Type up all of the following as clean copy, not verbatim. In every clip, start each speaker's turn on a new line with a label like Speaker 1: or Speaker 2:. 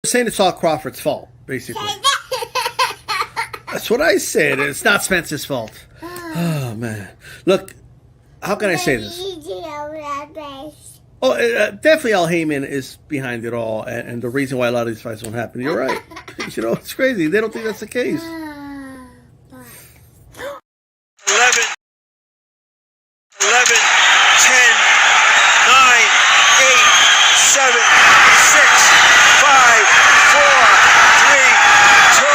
Speaker 1: Saying it's all Crawford's fault, basically. That's what I said. It's not Spencer's fault. Oh man, look, how can I say this? Oh, definitely Al Heyman is behind it all, and the reason why a lot of these fights don't happen. You're right. It's crazy. They don't think that's the case.
Speaker 2: 11, 11, 10, 9, 8, 7, 6, 5, 4, 3, 2.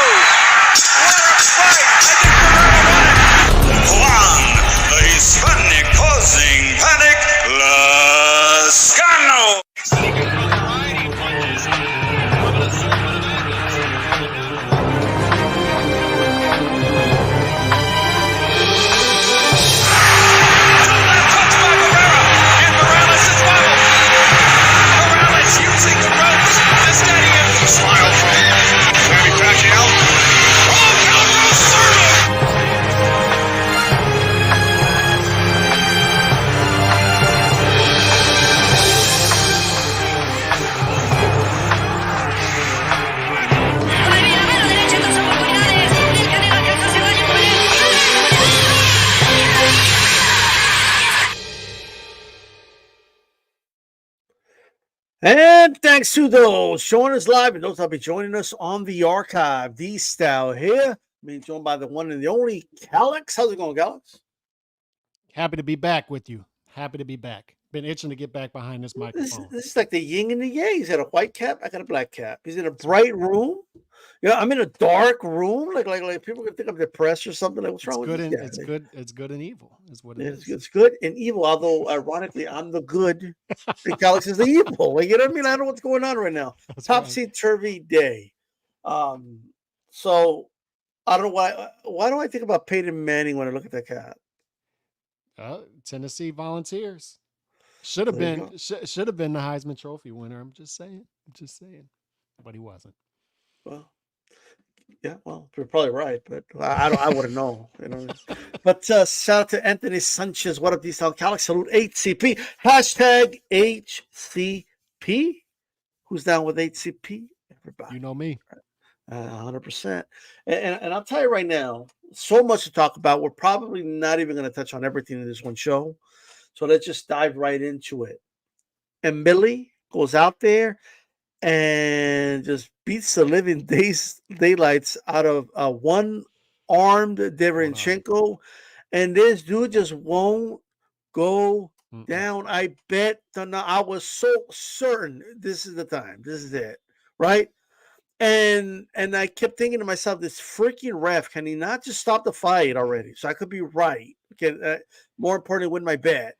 Speaker 2: What a fight! I think Berlanga won it. Juan, the Hispanic causing panic, Lascano. Smile from Manny Pacquiao. Oh, counter server!
Speaker 1: And thanks to those showing us live and those that'll be joining us on the archive, the style here, being joined by the one and the only Calix. How's it going, Calix?
Speaker 3: Happy to be back with you. Happy to be back. Been itching to get back behind this microphone.
Speaker 1: This is like the yin and the yang. He's got a white cap. I got a black cap. He's in a bright room. Yeah, I'm in a dark room. Like people can think I'm depressed or something. Like, what's wrong with this guy?
Speaker 3: It's good. It's good and evil. Is what it is.
Speaker 1: It's good and evil. Although ironically, I'm the good. And Calix is the evil. Like, you know what I mean? I don't know what's going on right now. Topsy-turvy day. So I don't know why. Why do I think about Peyton Manning when I look at that cat?
Speaker 3: Tennessee Volunteers should have been the Heisman Trophy winner. I'm just saying, but he wasn't.
Speaker 1: Well, yeah, well, you're probably right, but I wouldn't know, you know. But shout out to Anthony Sanchez. What up, D-Style Calix? Salute HCP. Hashtag HCP. Who's down with HCP? Everybody.
Speaker 3: You know me.
Speaker 1: 100%. And I'll tell you right now, so much to talk about. We're probably not even going to touch on everything in this one show. So let's just dive right into it. And Millie goes out there and just beats the living daylights out of one-armed Derenchenko. And this dude just won't go down. I bet. I was so certain this is the time. This is it, right? And I kept thinking to myself, this freaking ref, can he not just stop the fight already? So I could be right. Okay, more importantly, win my bet.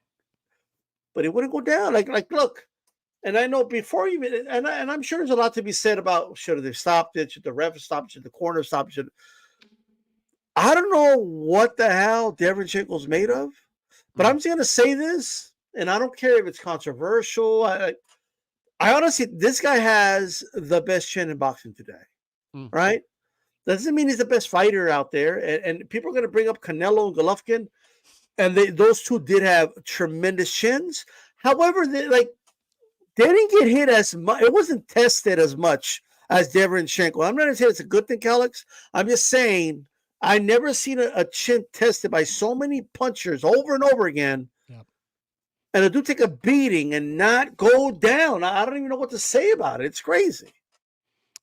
Speaker 1: But it wouldn't go down. Like look. And I know before even, and I'm sure there's a lot to be said about should they stopped it, should the ref stop it, should the corner stop it, I don't know what the hell Derenchenko's made of, but I'm just going to say this, and I don't care if it's controversial. I honestly, this guy has the best chin in boxing today, right? Doesn't mean he's the best fighter out there. And people are going to bring up Canelo and Golovkin, and those two did have tremendous chins. However, they didn't get hit as much. It wasn't tested as much as Derenchenko. I'm not going to say it's a good thing, Calix. I'm just saying I never seen a chin tested by so many punchers over and over again. Yep. And a dude take a beating and not go down. I don't even know what to say about it. It's crazy.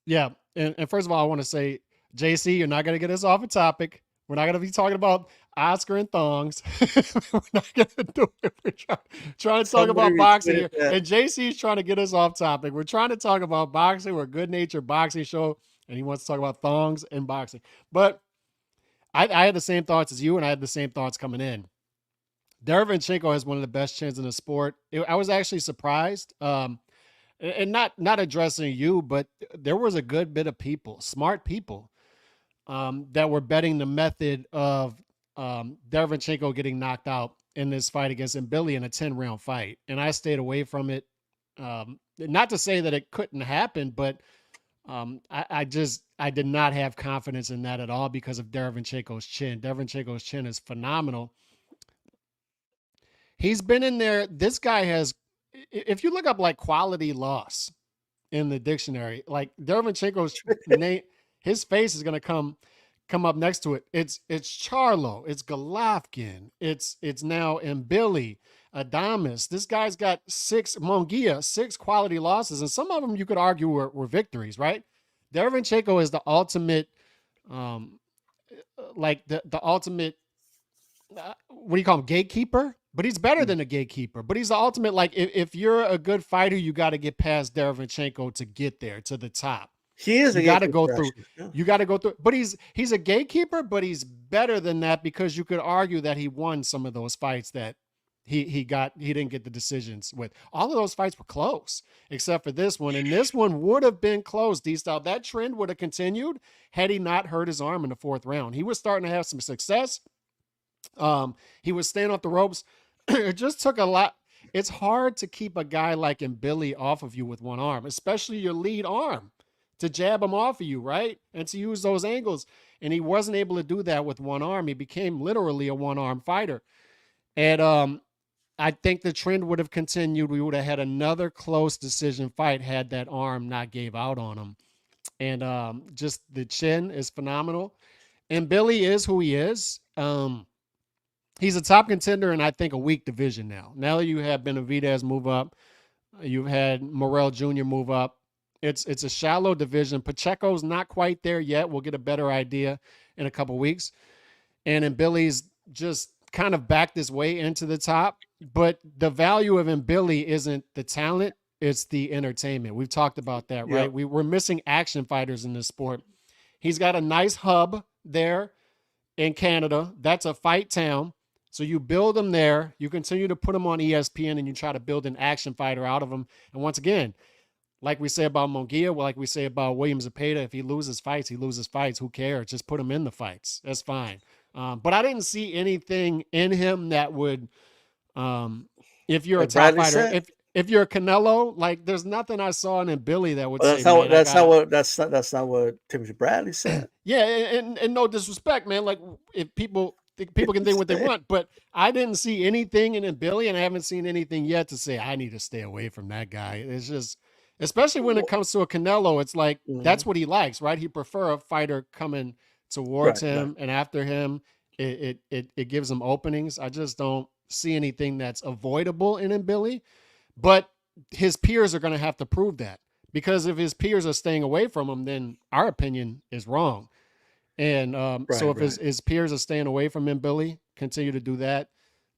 Speaker 3: Yeah. And first of all, I want to say, JC, you're not going to get us off a topic. We're not going to be talking about Oscar and thongs. We're not going to do it. We're trying to talk about boxing here. And JC's trying to get us off topic. We're trying to talk about boxing. We're a good-natured boxing show, and he wants to talk about thongs and boxing. But I had the same thoughts as you, and I had the same thoughts coming in. Derenchenko has one of the best chins in the sport. I was actually surprised. And not addressing you, but there was a good bit of people, smart people, that were betting the method of Derenchenko getting knocked out in this fight against Mbili in a 10-round fight. And I stayed away from it. Not to say that it couldn't happen, but I did not have confidence in that at all because of Derenchenko's chin. Derenchenko's chin is phenomenal. He's been in there. This guy has, if you look up like quality loss in the dictionary. Like Derevchenko's name, his face is gonna come up next to it. It's Charlo, it's Golovkin, it's now Mbili, Adames. This guy's got 6 quality losses, and some of them you could argue were victories, right? Derevchenko is the ultimate, like the ultimate, what do you call him, gatekeeper? But he's better than a gatekeeper. But he's the ultimate, like, if you're a good fighter, you got to get past Derevchenko to get there to the top.
Speaker 1: He is.
Speaker 3: You got to go through. Yeah. You got to go through. But he's a gatekeeper, but he's better than that, because you could argue that he won some of those fights that he didn't get the decisions with. All of those fights were close, except for this one. And this one would have been close, D-Style. That trend would have continued had he not hurt his arm in the 4th round. He was starting to have some success. He was staying off the ropes. It just took a lot. It's hard to keep a guy like Mbili off of you with one arm, especially your lead arm, to jab him off of you, right? And to use those angles. And he wasn't able to do that with one arm. He became literally a one-arm fighter. And I think the trend would have continued. We would have had another close decision fight had that arm not gave out on him. And just the chin is phenomenal. And Billy is who he is. He's a top contender in, I think, a weak division now. Now that you have Benavidez move up, you've had Morrell Jr. move up. It's a shallow division. Pacheco's not quite there yet. We'll get a better idea in a couple weeks. And then Billy's just kind of backed his way into the top. But the value of Billy isn't the talent, it's the entertainment. We've talked about that, right? Yep. We're missing action fighters in this sport. He's got a nice hub there in Canada. That's a fight town. So you build him there, you continue to put him on ESPN, and you try to build an action fighter out of him. And once again, like we say about Munguia, like we say about William Zepeda, if he loses fights, he loses fights. Who cares? Just put him in the fights. That's fine. But I didn't see anything in him that would, if you're a top fighter, if you're a Canelo, like there's nothing I saw in Billy that would say.
Speaker 1: That's not what Timothy Bradley said.
Speaker 3: Yeah, and no disrespect, man. Like if people can think what they want, but I didn't see anything in Billy, and I haven't seen anything yet to say I need to stay away from that guy. It's just, especially when it comes to a Canelo, it's like that's what he likes, right? He prefer a fighter coming towards him and after him. It gives him openings. I just don't see anything that's avoidable in Billy, but his peers are going to have to prove that, because if his peers are staying away from him, then our opinion is wrong. And so if his peers are staying away from him, Billy, continue to do that,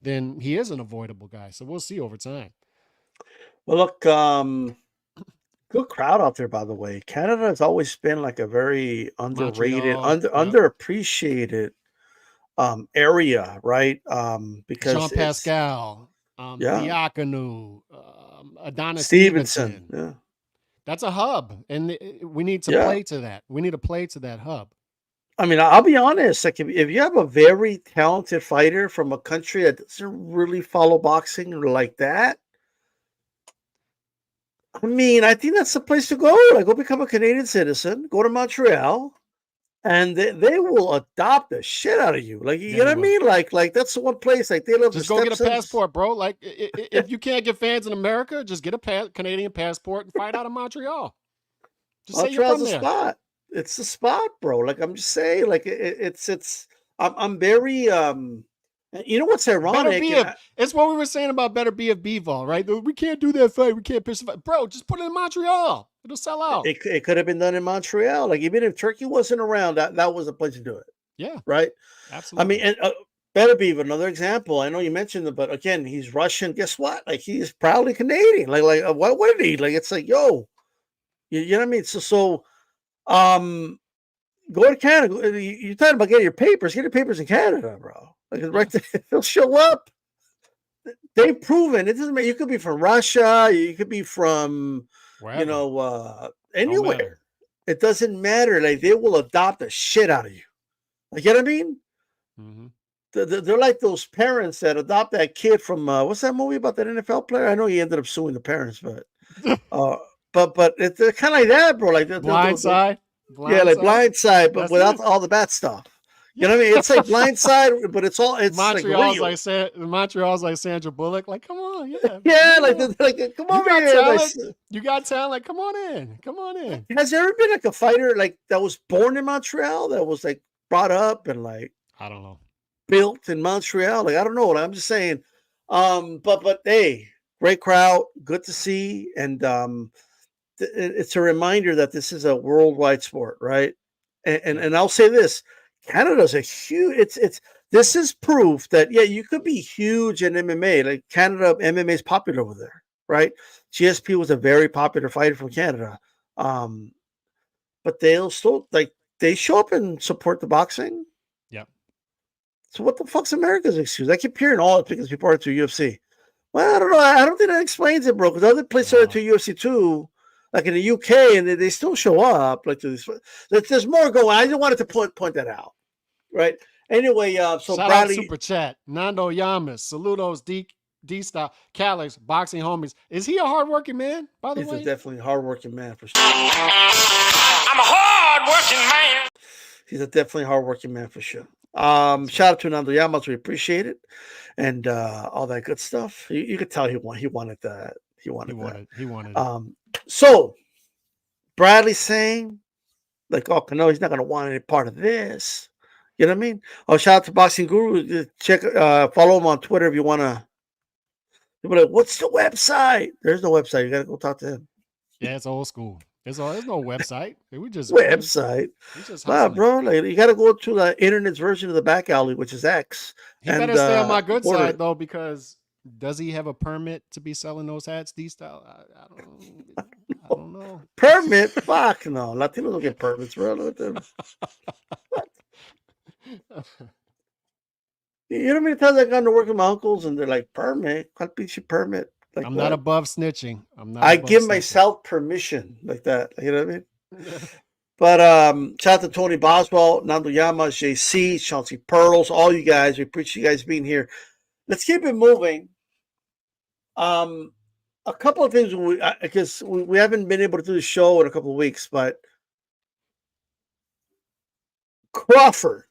Speaker 3: then he is an avoidable guy. So we'll see over time.
Speaker 1: Well, look, good crowd out there, by the way. Canada has always been like a very underrated, underappreciated area, right? Because
Speaker 3: Jean Pascal, Diakonu, Adonis
Speaker 1: Stevenson. Yeah.
Speaker 3: That's a hub, and we need to play to that. We need to play to that hub.
Speaker 1: I mean, I'll be honest. Like, if you have a very talented fighter from a country that doesn't really follow boxing like that, I mean, I think that's the place to go. Like, go become a Canadian citizen, go to Montreal, and they will adopt the shit out of you. Like, you know what I mean? Like that's the one place. Like, they love.
Speaker 3: Just go get a passport, bro. Like, if you can't get fans in America, just get a Canadian passport and fight out of Montreal. Just say you're from there.
Speaker 1: Spot. It's the spot, bro. Like, I'm just saying, like I'm very you know what's ironic?
Speaker 3: It's what we were saying about Better Be of Bivol, right? We can't do that fight. We can't push the fight. Bro, just put it in Montreal. It'll sell out.
Speaker 1: It could have been done in Montreal. Like, even if Turkey wasn't around, that was the place to do it.
Speaker 3: Yeah.
Speaker 1: Right?
Speaker 3: Absolutely.
Speaker 1: I mean, and Better Be another example. I know you mentioned it, but again, he's Russian. Guess what? Like, he's proudly Canadian. Like what would he? Like, it's like, yo, you know what I mean? So go to Canada. You're talking about getting your papers. Get your papers in Canada, bro. Like, right there, they'll show up. They've proven it doesn't matter. You could be from Russia. You could be from, wherever. Anywhere. It doesn't matter. Like, they will adopt the shit out of you. Like, you know what I mean?
Speaker 3: Mm-hmm.
Speaker 1: They're like those parents that adopt that kid from what's that movie about that NFL player? I know he ended up suing the parents, but they're kind of like that, bro. Like
Speaker 3: Blindside.
Speaker 1: Blindside, but without all the bad stuff. You know what I mean? It's like Blindside, but it's
Speaker 3: Montreal's
Speaker 1: like real.
Speaker 3: Montreal's like Sandra Bullock. Like, come on, yeah,
Speaker 1: Yeah,
Speaker 3: come
Speaker 1: like
Speaker 3: on.
Speaker 1: come
Speaker 3: You
Speaker 1: over
Speaker 3: got
Speaker 1: here. Like,
Speaker 3: talent. You got talent. Like, come on in. Come on in.
Speaker 1: has there ever been like a fighter like that was born in Montreal that was like brought up and like
Speaker 3: I don't know.
Speaker 1: built in Montreal? Like, I don't know. Like, I'm just saying. But hey, great crowd, good to see, and it's a reminder that this is a worldwide sport, right? And I'll say this: Canada's a huge. It's this is proof that yeah, you could be huge in MMA. Like Canada, MMA is popular over there, right? GSP was a very popular fighter from Canada, but they'll still like they show up and support the boxing.
Speaker 3: Yep.
Speaker 1: So what the fuck's America's excuse? I keep hearing all it because people are to UFC. Well, I don't know. I don't think that explains it, bro. Because other places are to UFC too, like in the UK, and they still show up. Like there's more going. I just wanted to point that out, right? Anyway, so
Speaker 3: shout
Speaker 1: Bradley,
Speaker 3: out Super Chat, Nando Yamas, Saludos, D Style, Calix, Boxing Homies. Is he a hardworking man? By the
Speaker 1: he's
Speaker 3: way,
Speaker 1: definitely a hardworking man for sure.
Speaker 2: I'm a hard-working man.
Speaker 1: He's a definitely hardworking man for sure. Shout out to Nando Yamas. We appreciate it, and all that good stuff. You could tell he wanted that. He wanted that. So Bradley saying, like, oh, Canelo, he's not going to want any part of this. You know what I mean? Oh, shout out to Boxing Guru. Check, follow him on Twitter if you want to. People are like, what's the website? There's no website. You got to go talk to him.
Speaker 3: Yeah, it's old school. There's no website. We just
Speaker 1: website. Nah, bro, like, you got to go to the internet's version of the back alley, which is X.
Speaker 3: He better stay on my good side though, because does he have a permit to be selling those hats? D Style? I don't know.
Speaker 1: Permit? Fuck no. Latinos don't get permits, bro. Look at them. You know how many times I got to work with my uncles and they're like, permit? What piece of permit? Like,
Speaker 3: I'm not above snitching.
Speaker 1: I give myself permission like that. You know what I mean? But shout out to Tony Boswell, Nando Yamas, JC, Chauncey Pearls, all you guys. We appreciate you guys being here. Let's keep it moving. A couple of things because we haven't been able to do the show in a couple of weeks, but Crawford,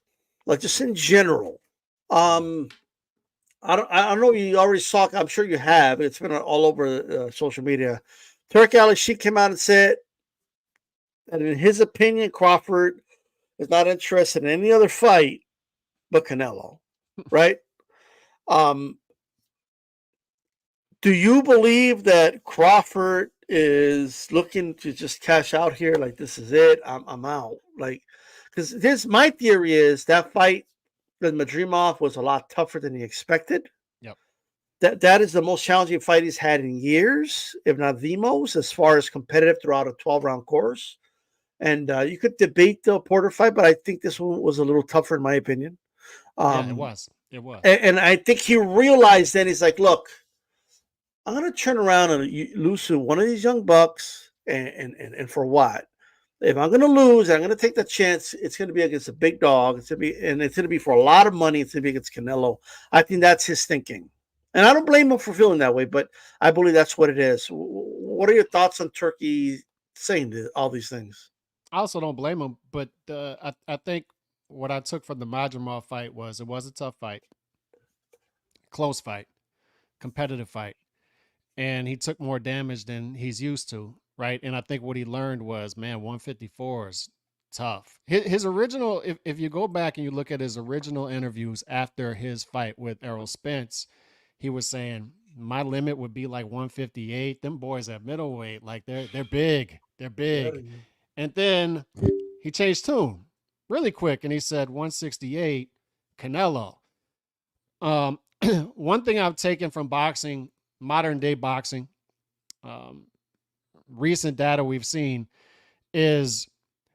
Speaker 1: like just in general, I don't know. You already saw. I'm sure you have. It's been all over social media. Turki Ali came out and said that in his opinion, Crawford is not interested in any other fight but Canelo. Right? Do you believe that Crawford is looking to just cash out here? Like, this is it. I'm out. Like, because my theory is that fight that Madrimov was a lot tougher than he expected.
Speaker 3: Yep.
Speaker 1: That is the most challenging fight he's had in years, if not the most, as far as competitive throughout a 12-round course. And you could debate the Porter fight, but I think this one was a little tougher in my opinion.
Speaker 3: Yeah, it was. It was.
Speaker 1: And I think he realized then he's like, look, I'm going to turn around and lose to one of these young bucks, and for what? If I'm going to lose, I'm going to take the chance. It's going to be against a big dog. It's going to be for a lot of money. It's going to be against Canelo. I think that's his thinking, and I don't blame him for feeling that way. But I believe that's what it is. What are your thoughts on Turki saying all these things?
Speaker 3: I also don't blame him, but I think what I took from the Madrimov fight was it was a tough fight, close fight, competitive fight, and he took more damage than he's used to. Right. And I think what he learned was, man, 154 is tough. His original, if you go back and you look at his original interviews after his fight with Errol Spence, he was saying, my limit would be like 158. Them boys at middleweight, like they're big. They're big. And then he changed tune really quick and he said 168, Canelo. One thing I've taken from boxing, modern day boxing, recent data we've seen is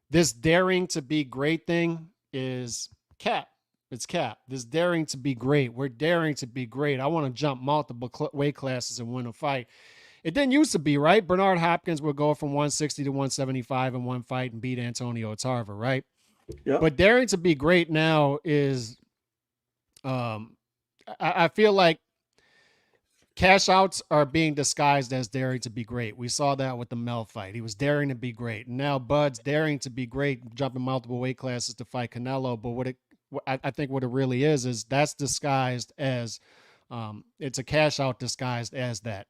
Speaker 3: this daring to be great thing is cap. It's cap. This daring to be great. We're daring to be great. I want to jump multiple weight classes and win a fight. It didn't used to be, right? Bernard Hopkins would go from 160 to 175 in one fight and beat Antonio Tarver, right? Yeah. But daring to be great now is, I feel like cash outs are being disguised as daring to be great. We saw that with the Mel fight. He was daring to be great. Now Bud's daring to be great, jumping multiple weight classes to fight Canelo. But I think what it really is that's disguised as it's a cash out disguised as that.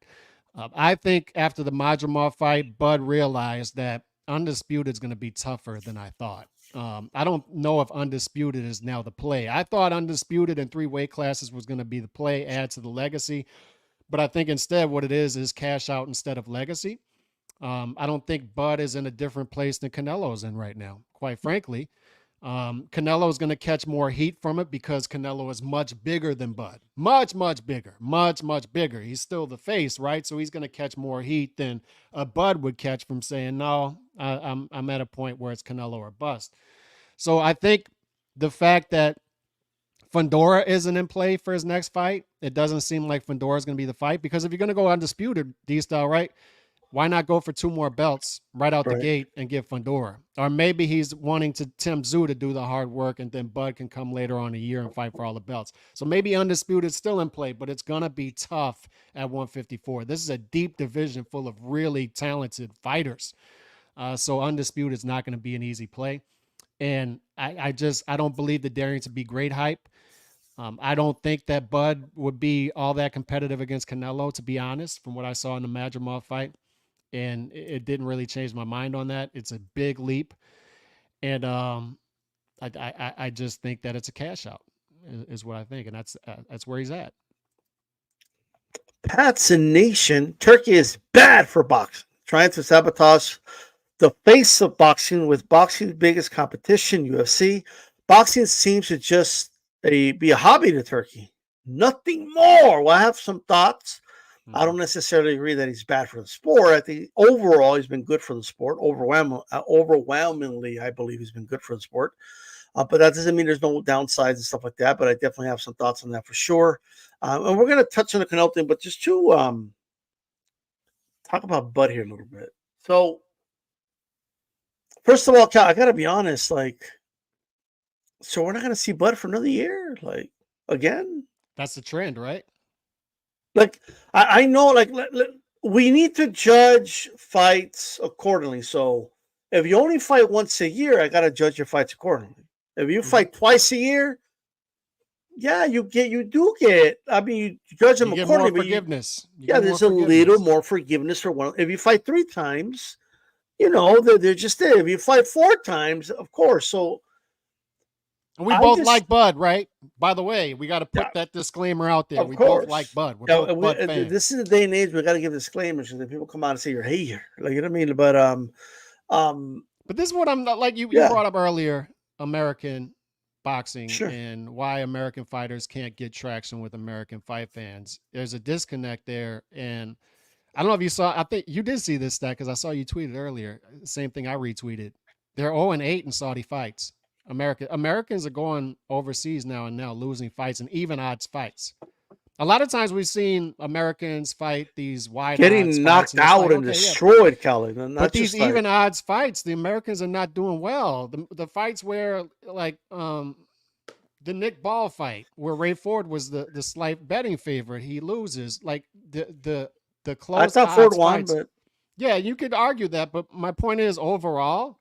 Speaker 3: I think after the Majramov fight, Bud realized that Undisputed is going to be tougher than I thought. I don't know if Undisputed is now the play. I thought Undisputed in 3 weight classes was going to be the play, add to the legacy. But I think instead what it is cash out instead of legacy. I don't think Bud is in a different place than Canelo's in right now, quite frankly. Canelo is going to catch more heat from it because Canelo is much bigger than Bud. Much bigger. Much bigger. He's still the face, right? So he's going to catch more heat than a Bud would catch from saying, no, I'm at a point where it's Canelo or bust. So I think the fact that Fundora isn't in play for his next fight, it doesn't seem like Fundora is going to be the fight, because if you're going to go undisputed, D-style, right? Why not go for 2 more belts right out the gate and give Fundora? Or maybe he's wanting to Tim Tszyu to do the hard work, and then Bud can come later on a year and fight for all the belts. So maybe Undisputed is still in play, but it's going to be tough at 154. This is a deep division full of really talented fighters. So Undisputed is not going to be an easy play. And I don't believe the daring to be great hype. I don't think that Bud would be all that competitive against Canelo, to be honest, from what I saw in the Majramov fight. And it didn't really change my mind on that. It's a big leap. And I just think that it's a cash out is what I think. And that's where he's at.
Speaker 1: Pat's a nation. Turkey is bad for boxing, trying to sabotage the face of boxing with boxing's biggest competition, UFC. Boxing seems to just be a hobby to Turkey. Nothing more. Well, I have some thoughts. I don't necessarily agree that he's bad for the sport. I think overall he's been good for the sport. Overwhelmingly, I believe he's been good for the sport. But that doesn't mean there's no downsides and stuff like that. But I definitely have some thoughts on that for sure. And we're going to touch on the Canelo thing, but just to talk about Bud here a little bit. So, first of all, Cal, I got to be honest. So we're not going to see Bud for another year, again.
Speaker 3: That's the trend, right?
Speaker 1: I know, we need to judge fights accordingly. So if you only fight once a year, I got to judge your fights accordingly. If you fight twice a year, yeah, you do get. I mean, you judge them accordingly.
Speaker 3: More forgiveness.
Speaker 1: There's a little more forgiveness for one. If you fight 3 times, they're just there. If you fight 4 times, of course. So.
Speaker 3: And we both like Bud, right? By the way, we got to put that disclaimer out there. We both like Bud. We're both Bud fans.
Speaker 1: This is the day and age we got to give disclaimers, and then people come out and say you're a hater. You know what I mean? But
Speaker 3: this is what I'm not like. You brought up earlier, American boxing and why American fighters can't get traction with American fight fans. There's a disconnect there, and I don't know if you saw. I think you did see this stat because I saw you tweeted earlier. Same thing I retweeted. They're 0-8 in Saudi fights. Americans are going overseas now and losing fights and even odds fights. A lot of times we've seen Americans fight these wide
Speaker 1: getting
Speaker 3: odds
Speaker 1: knocked
Speaker 3: fights,
Speaker 1: out and destroyed, Kelly.
Speaker 3: But these even odds fights, the Americans are not doing well. The fights where the Nick Ball fight, where Ray Ford was the slight betting favorite, he loses. The close. I thought Ford won, but yeah, you could argue that. But my point is, overall,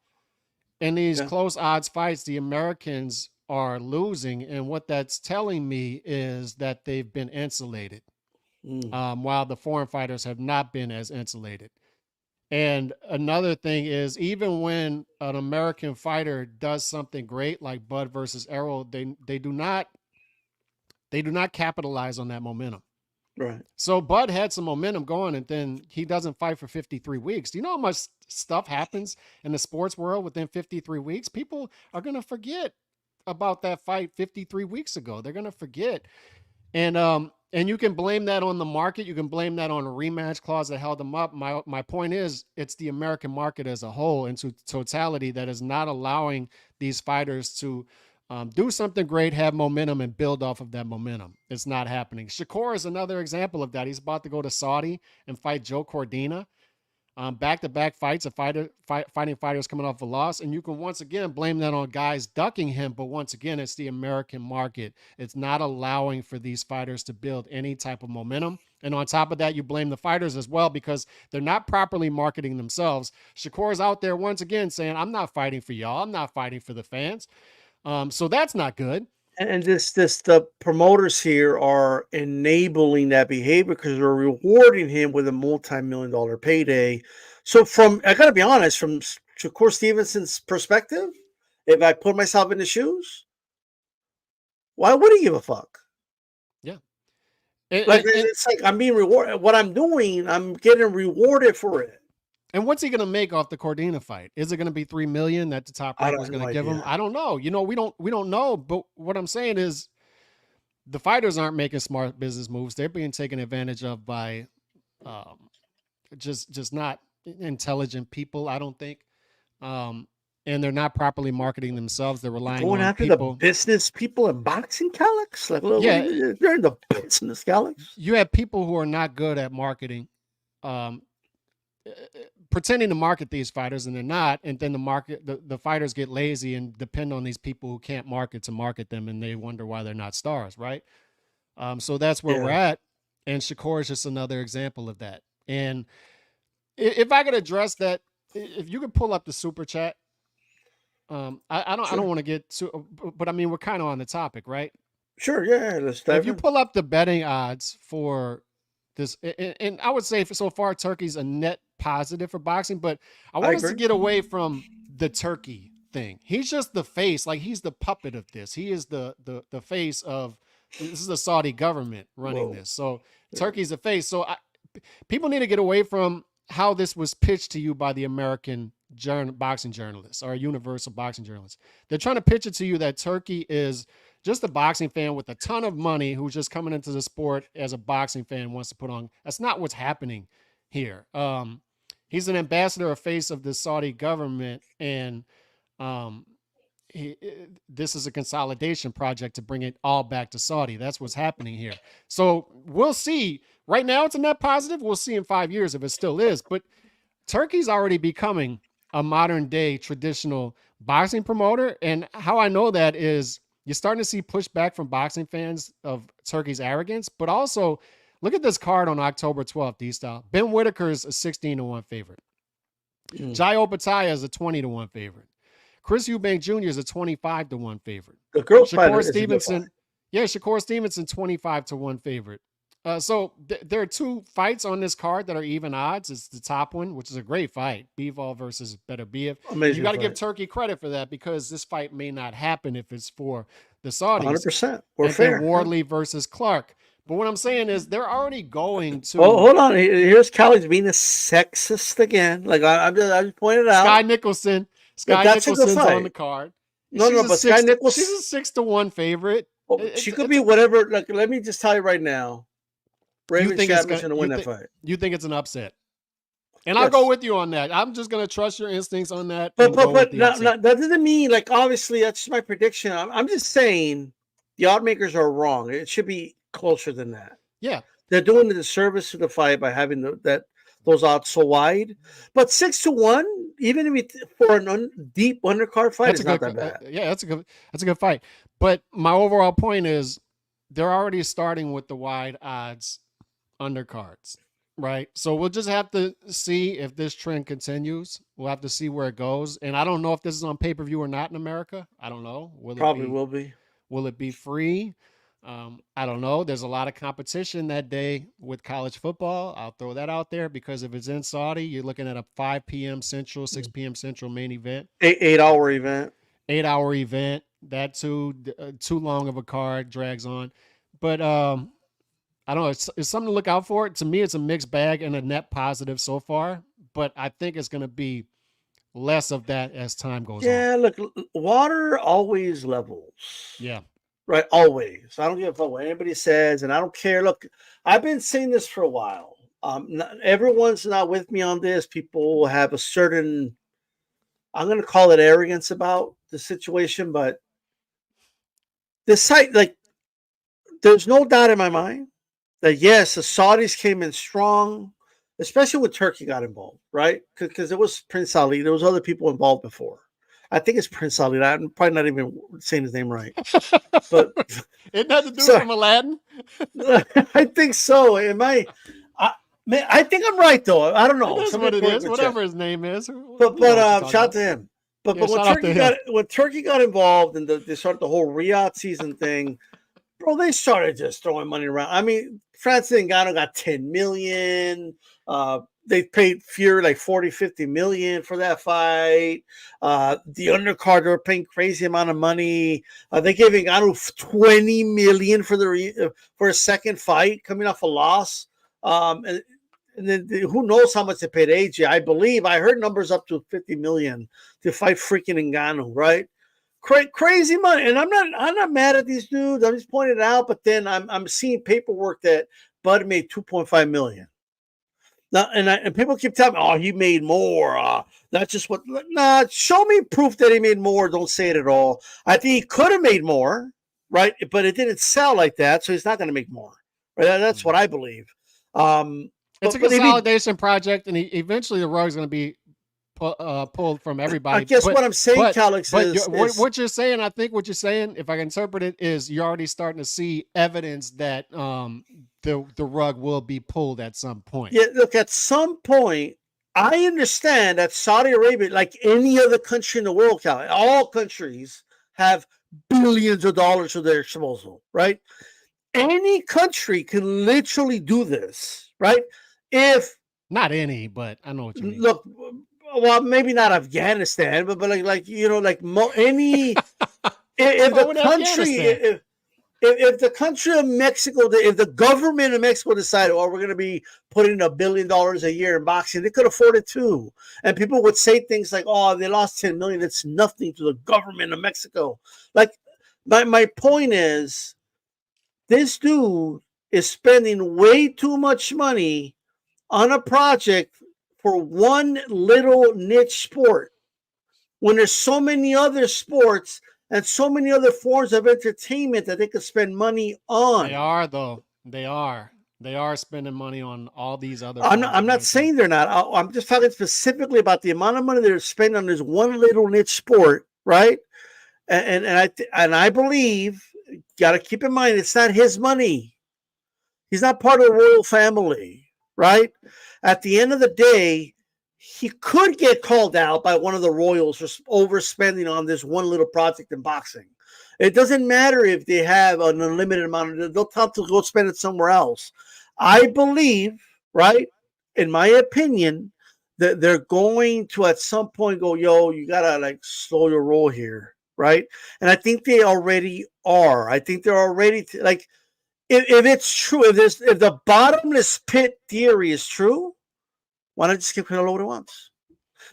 Speaker 3: in these close odds fights, the Americans are losing. And what that's telling me is that they've been insulated, while the foreign fighters have not been as insulated. And another thing is, even when an American fighter does something great, like Bud versus Errol, they do not capitalize on that momentum.
Speaker 1: Right.
Speaker 3: So Bud had some momentum going, and then he doesn't fight for 53 weeks. Do you know how much stuff happens in the sports world within 53 weeks? People are going to forget about that fight 53 weeks ago. They're going to forget. And you can blame that on the market. You can blame that on a rematch clause that held them up. My point is, it's the American market as a whole and to totality that is not allowing these fighters to do something great, have momentum, and build off of that momentum. It's not happening. Shakur is another example of that. He's about to go to Saudi and fight Joe Cordina. Back-to-back fights of fighting fighters coming off a loss. And you can once again blame that on guys ducking him. But once again, it's the American market. It's not allowing for these fighters to build any type of momentum. And on top of that, you blame the fighters as well because they're not properly marketing themselves. Shakur's out there once again saying, I'm not fighting for y'all. I'm not fighting for the fans. But he's fighting for the American market. And So that's not good.
Speaker 1: And the promoters here are enabling that behavior because they're rewarding him with a multi-million-dollar payday. So I got to be honest, from Shakur Stevenson's perspective, if I put myself in the shoes, why would he give a fuck?
Speaker 3: Yeah.
Speaker 1: It's like I'm being rewarded. What I'm doing, I'm getting rewarded for it.
Speaker 3: And what's he going to make off the Cordina fight? Is it going to be $3 million that the Top Rank was going to give him? I don't know. You know, we don't know. But what I'm saying is, the fighters aren't making smart business moves. They're being taken advantage of by, just not intelligent people. I don't think, and they're not properly marketing themselves. They're relying
Speaker 1: going
Speaker 3: on
Speaker 1: after
Speaker 3: people.
Speaker 1: The business people in boxing, Calix. Like,
Speaker 3: yeah,
Speaker 1: they're in the business, Calix.
Speaker 3: You have people who are not good at marketing. Pretending to market these fighters and they're not, and then the fighters get lazy and depend on these people who can't market to market them, and they wonder why they're not stars, right? So that's where we're at, and Shakur is just another example of that. And if I could address that, if you could pull up the super chat, I don't want to get to, but I mean, we're kind of on the topic, right?
Speaker 1: Sure, yeah. Let's dive
Speaker 3: if you pull up the betting odds for this, and I would say so far Turkey's a net positive for boxing, but I want us to get away from the Turkey thing. He's just the face, like he's the puppet of this. He is the face of this. Is the Saudi government running this. So Turkey's the face. So people need to get away from how this was pitched to you by the American boxing journalists or universal boxing journalists. They're trying to pitch it to you that Turkey is just a boxing fan with a ton of money who's just coming into the sport as a boxing fan wants to put on. That's not what's happening here. He's an ambassador or face of the Saudi government, and this is a consolidation project to bring it all back to Saudi. That's what's happening here. So we'll see. Right now it's a net positive. We'll see in 5 years if it still is. But Turkey's already becoming a modern day traditional boxing promoter. And how I know that is you're starting to see pushback from boxing fans of Turkey's arrogance, but also look at this card on October 12th, D-Style. Ben Whitaker's a 16-1 favorite. Jai Opetaia is a 20-1 favorite. Chris Eubank Jr. is a 25-1 favorite.
Speaker 1: The girls
Speaker 3: Shakur Stevenson, Shakur Stevenson, 25-1 favorite. So there are two fights on this card that are even odds. It's the top one, which is a great fight, Bivol versus Beterbiev. You got to give Turkey credit for that because this fight may not happen if it's for the Saudis.
Speaker 1: 100%. We're fair.
Speaker 3: Wardley versus Clark. But what I'm saying is they're already going to.
Speaker 1: Oh, hold on. Here's Calix being a sexist again. Like I just pointed out.
Speaker 3: Sky Nicholson's on the card.
Speaker 1: But Sky Nicholson.
Speaker 3: She's a 6-1 favorite.
Speaker 1: She could be whatever. Like, let me just tell you right now. Raven Chapman's going to win that fight.
Speaker 3: You think it's an upset? And I'll go with you on that. I'm just going to trust your instincts on that.
Speaker 1: But that doesn't mean, like, obviously, that's just my prediction. I'm just saying the odd makers are wrong. It should be closer than that.
Speaker 3: Yeah.
Speaker 1: They're doing the disservice to the fight by having those odds so wide. But 6-1, even if for a deep undercard fight, it's not that bad.
Speaker 3: That's a good fight. But my overall point is they're already starting with the wide odds undercards, right? So we'll just have to see if this trend continues. We'll have to see where it goes. And I don't know if this is on pay-per-view or not in America. I don't know.
Speaker 1: Probably will be.
Speaker 3: Will it be free? I don't know. There's a lot of competition that day with college football. I'll throw that out there because if it's in Saudi, you're looking at a 5 p.m. Central, 6 p.m. Central main event.
Speaker 1: 8-hour event.
Speaker 3: 8-hour event. That too long of a card drags on. But I don't know. It's something to look out for. To me, it's a mixed bag and a net positive so far. But I think it's going to be less of that as time goes on.
Speaker 1: Yeah, look, water always levels.
Speaker 3: Yeah.
Speaker 1: Right, always. I don't give a fuck what anybody says, and I don't care. Look, I've been saying this for a while. Everyone's not with me on this. People have a certain, I'm going to call it arrogance about the situation, but this site, like, there's no doubt in my mind that, yes, the Saudis came in strong, especially when Turkey got involved, right? Because it was Prince Ali. There was other people involved before. I think it's Prince Ali. I'm probably not even saying his name right. But
Speaker 3: isn't that the dude from Aladdin?
Speaker 1: I think so. I think I'm right, though. I don't know.
Speaker 3: That's what it is. Whatever his name is.
Speaker 1: But shout out to him. But
Speaker 3: Yeah,
Speaker 1: when
Speaker 3: shout out to him.
Speaker 1: Turkey got involved and they started the whole Riyadh season thing, bro, they started just throwing money around. I mean, Francis Ngannou got 10 million. They paid Fury like 40, 50 million for that fight. The undercard, they were paying crazy amount of money. They gave Ngannou 20 million for a second fight coming off a loss. And then who knows how much they paid AJ? I believe I heard numbers up to 50 million to fight freaking Ngannou, right? Crazy money, and I'm not mad at these dudes. I'm just pointing it out. But then I'm seeing paperwork that Bud made 2.5 million. Now, and people keep telling me, oh, he made more. That's just what. Nah, show me proof that he made more. Don't say it at all. I think he could have made more, right? But it didn't sell like that, so he's not going to make more. Right? That's what I believe.
Speaker 3: It's a consolidation project, and eventually the rug's going to be pulled from everybody.
Speaker 1: I guess what I'm saying, Calix, is
Speaker 3: what you're saying. I think what you're saying, if I can interpret it, is you're already starting to see evidence that the rug will be pulled at some point.
Speaker 1: Yeah, look, at some point, I understand that Saudi Arabia, like any other country in the world, Calix, all countries have billions of dollars at their disposal, right? Any country can literally do this, right? If
Speaker 3: not any, but I know what you mean.
Speaker 1: Look, well, maybe not Afghanistan, but like any if the country if the country of Mexico, if the government of Mexico decided, oh, we're going to be putting $1 billion a year in boxing, they could afford it too. And people would say things like, oh, they lost 10 million. It's nothing to the government of Mexico. Like my point is, this dude is spending way too much money on a project for one little niche sport when there's so many other sports and so many other forms of entertainment that they could spend money on.
Speaker 3: They are, though. They are spending money on all these other.
Speaker 1: I'm not saying they're not. I'm just talking specifically about the amount of money they're spending on this one little niche sport, right? And I believe, got to keep in mind, it's not his money. He's not part of the royal family, right? At the end of the day, he could get called out by one of the royals for overspending on this one little project in boxing. It doesn't matter if they have an unlimited amount of, they'll tell them to go spend it somewhere else. I believe, right, in my opinion, that they're going to at some point go, yo, you gotta like slow your roll here, right? And I think they already are. I think they're already like, if it's true, if the bottomless pit theory is true, why not just give Canelo what he wants?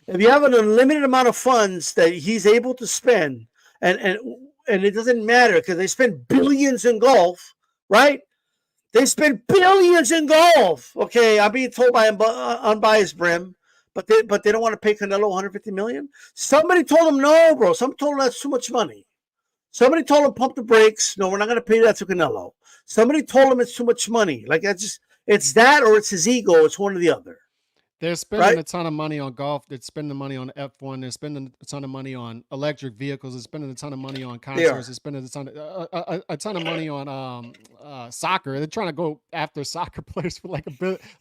Speaker 1: If you have an unlimited amount of funds that he's able to spend, and it doesn't matter because they spend billions in golf, right? They spend billions in golf. Okay, I'm being told by Unbiased Brim, but they don't want to pay Canelo 150 million. Somebody told him no, bro. Somebody told him that's too much money. Somebody told him pump the brakes. No, we're not going to pay that to Canelo. Somebody told him it's too much money. Like it's that or it's his ego. It's one or the other.
Speaker 3: They're spending a ton of money on golf. They're spending money on F1. They're spending a ton of money on electric vehicles. They're spending a ton of money on concerts. They're spending a ton of money on soccer. They're trying to go after soccer players for like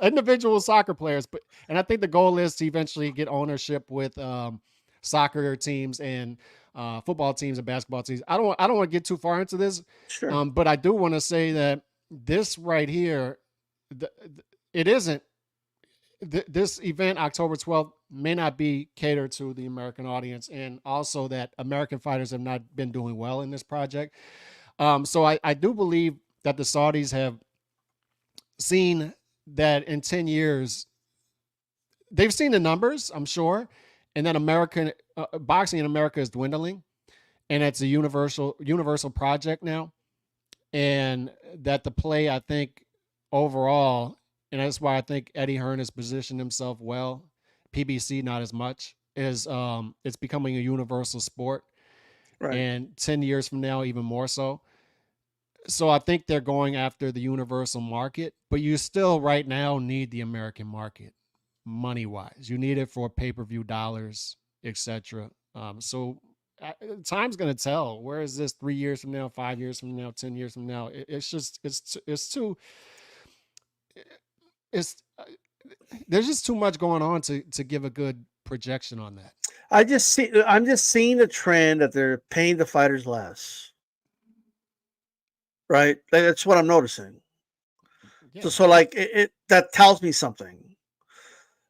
Speaker 3: individual soccer players. And I think the goal is to eventually get ownership with soccer teams and football teams and basketball teams. I don't want to get too far into this,
Speaker 1: sure.
Speaker 3: But I do want to say that this right here, it isn't. This event, October 12th, may not be catered to the American audience, and also that American fighters have not been doing well in this project. So I do believe that the Saudis have seen that in 10 years, they've seen the numbers, I'm sure, and that American boxing in America is dwindling, and it's a universal project now, and that the play, I think, overall. And that's why I think Eddie Hearn has positioned himself well. PBC, not as much. It's becoming a universal sport. Right. And 10 years from now, even more so. So I think they're going after the universal market. But you still right now need the American market, money-wise. You need it for pay-per-view dollars, etc. So time's going to tell. Where is this 3 years from now, 5 years from now, 10 years from now? There's just too much going on to give a good projection on that?
Speaker 1: I'm just seeing the trend that they're paying the fighters less. Right? That's what I'm noticing.
Speaker 3: Yeah.
Speaker 1: So like that tells me something.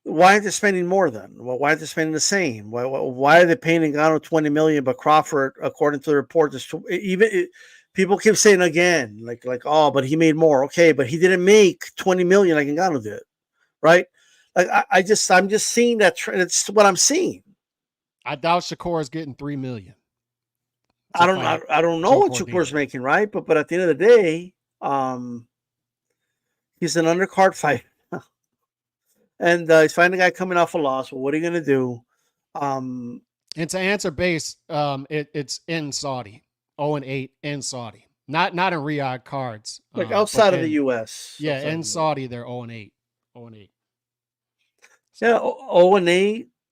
Speaker 1: Why aren't they spending more then? Well, why aren't they spending the same? Why are they paying Ngannou $20 million, but Crawford, according to the report, people keep saying again, like, oh, but he made more. Okay, but he didn't make $20 million like Ngannou did, right? Like I'm just seeing that trend. It's what I'm seeing.
Speaker 3: I doubt Shakur is getting $3 million.
Speaker 1: I don't know what Shakur's making, right? But at the end of the day, he's an undercard fighter. And he's fighting a guy coming off a loss. Well, what are you going to do?
Speaker 3: And to answer base, it's in Saudi, 0-8 in Saudi, not in Riyadh cards,
Speaker 1: like outside of the U.S.
Speaker 3: Yeah, in Saudi they're 0-8, 0-8.
Speaker 1: So. Yeah,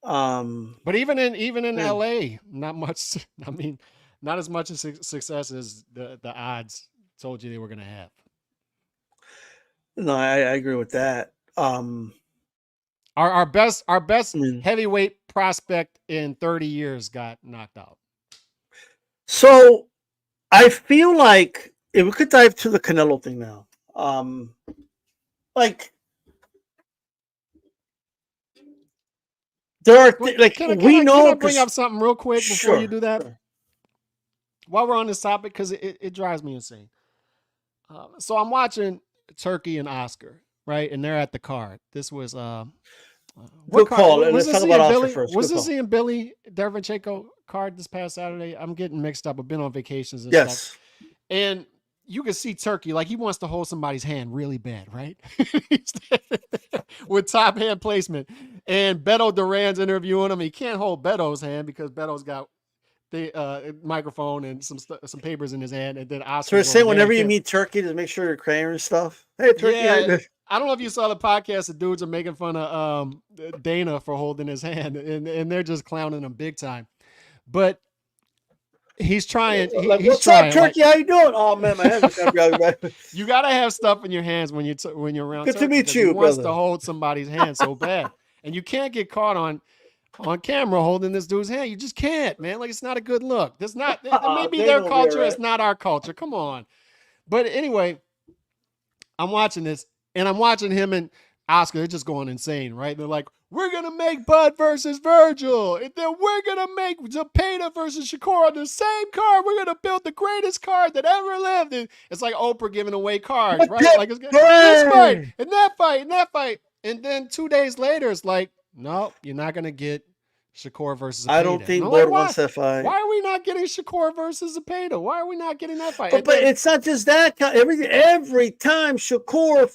Speaker 1: 0-8.
Speaker 3: But even in LA, not much. I mean, not as much as success as the odds told you they were going to have.
Speaker 1: No, I agree with that.
Speaker 3: Our best heavyweight prospect in 30 years got knocked out.
Speaker 1: So I feel like if we could dive to the Canelo thing now, like there are
Speaker 3: Can I bring up something real quick before you do that? Sure. While we're on this topic, because it drives me insane. So I'm watching Turki and Oscar, right, and they're at the card. This was
Speaker 1: good call. Let's talk about Oscar first.
Speaker 3: Was this Ian Billy Derevchenko card this past Saturday? I'm getting mixed up. I've been on vacations and stuff. And you can see Turki, like he wants to hold somebody's hand really bad, right? With top hand placement. And Beto Duran's interviewing him. He can't hold Beto's hand because Beto's got the microphone and some papers in his hand. And then Oscar.
Speaker 1: So they're saying whenever you meet Turki, to make sure you're clearing stuff. Hey, Turki.
Speaker 3: Yeah, I don't know if you saw the podcast. The dudes are making fun of Dana for holding his hand, and they're just clowning him big time. But he's trying.
Speaker 1: What's up, Turki? How you doing? Oh man, my hands are
Speaker 3: You gotta have stuff in your hands when you're around.
Speaker 1: Good
Speaker 3: Turki,
Speaker 1: to meet you,
Speaker 3: he wants
Speaker 1: brother.
Speaker 3: to hold somebody's hand so bad, and you can't get caught on camera holding this dude's hand. You just can't, man. Like it's not a good look. There's not. Maybe their culture is not our culture. Come on. But anyway, I'm watching this. And I'm watching him and Oscar. They're just going insane, right? They're like, we're going to make Bud versus Virgil. And then we're going to make Zepeda versus Shakur on the same card. We're going to build the greatest card that ever lived. And it's like Oprah giving away cards, right? Like it's this fight and that fight and that fight. And then 2 days later, it's like, no, you're not going to get Shakur versus Zepeda.
Speaker 1: I don't think Bud wants that fight.
Speaker 3: Why are we not getting Shakur versus Zepeda? Why are we not getting that fight?
Speaker 1: But it's not just that. Every time Shakur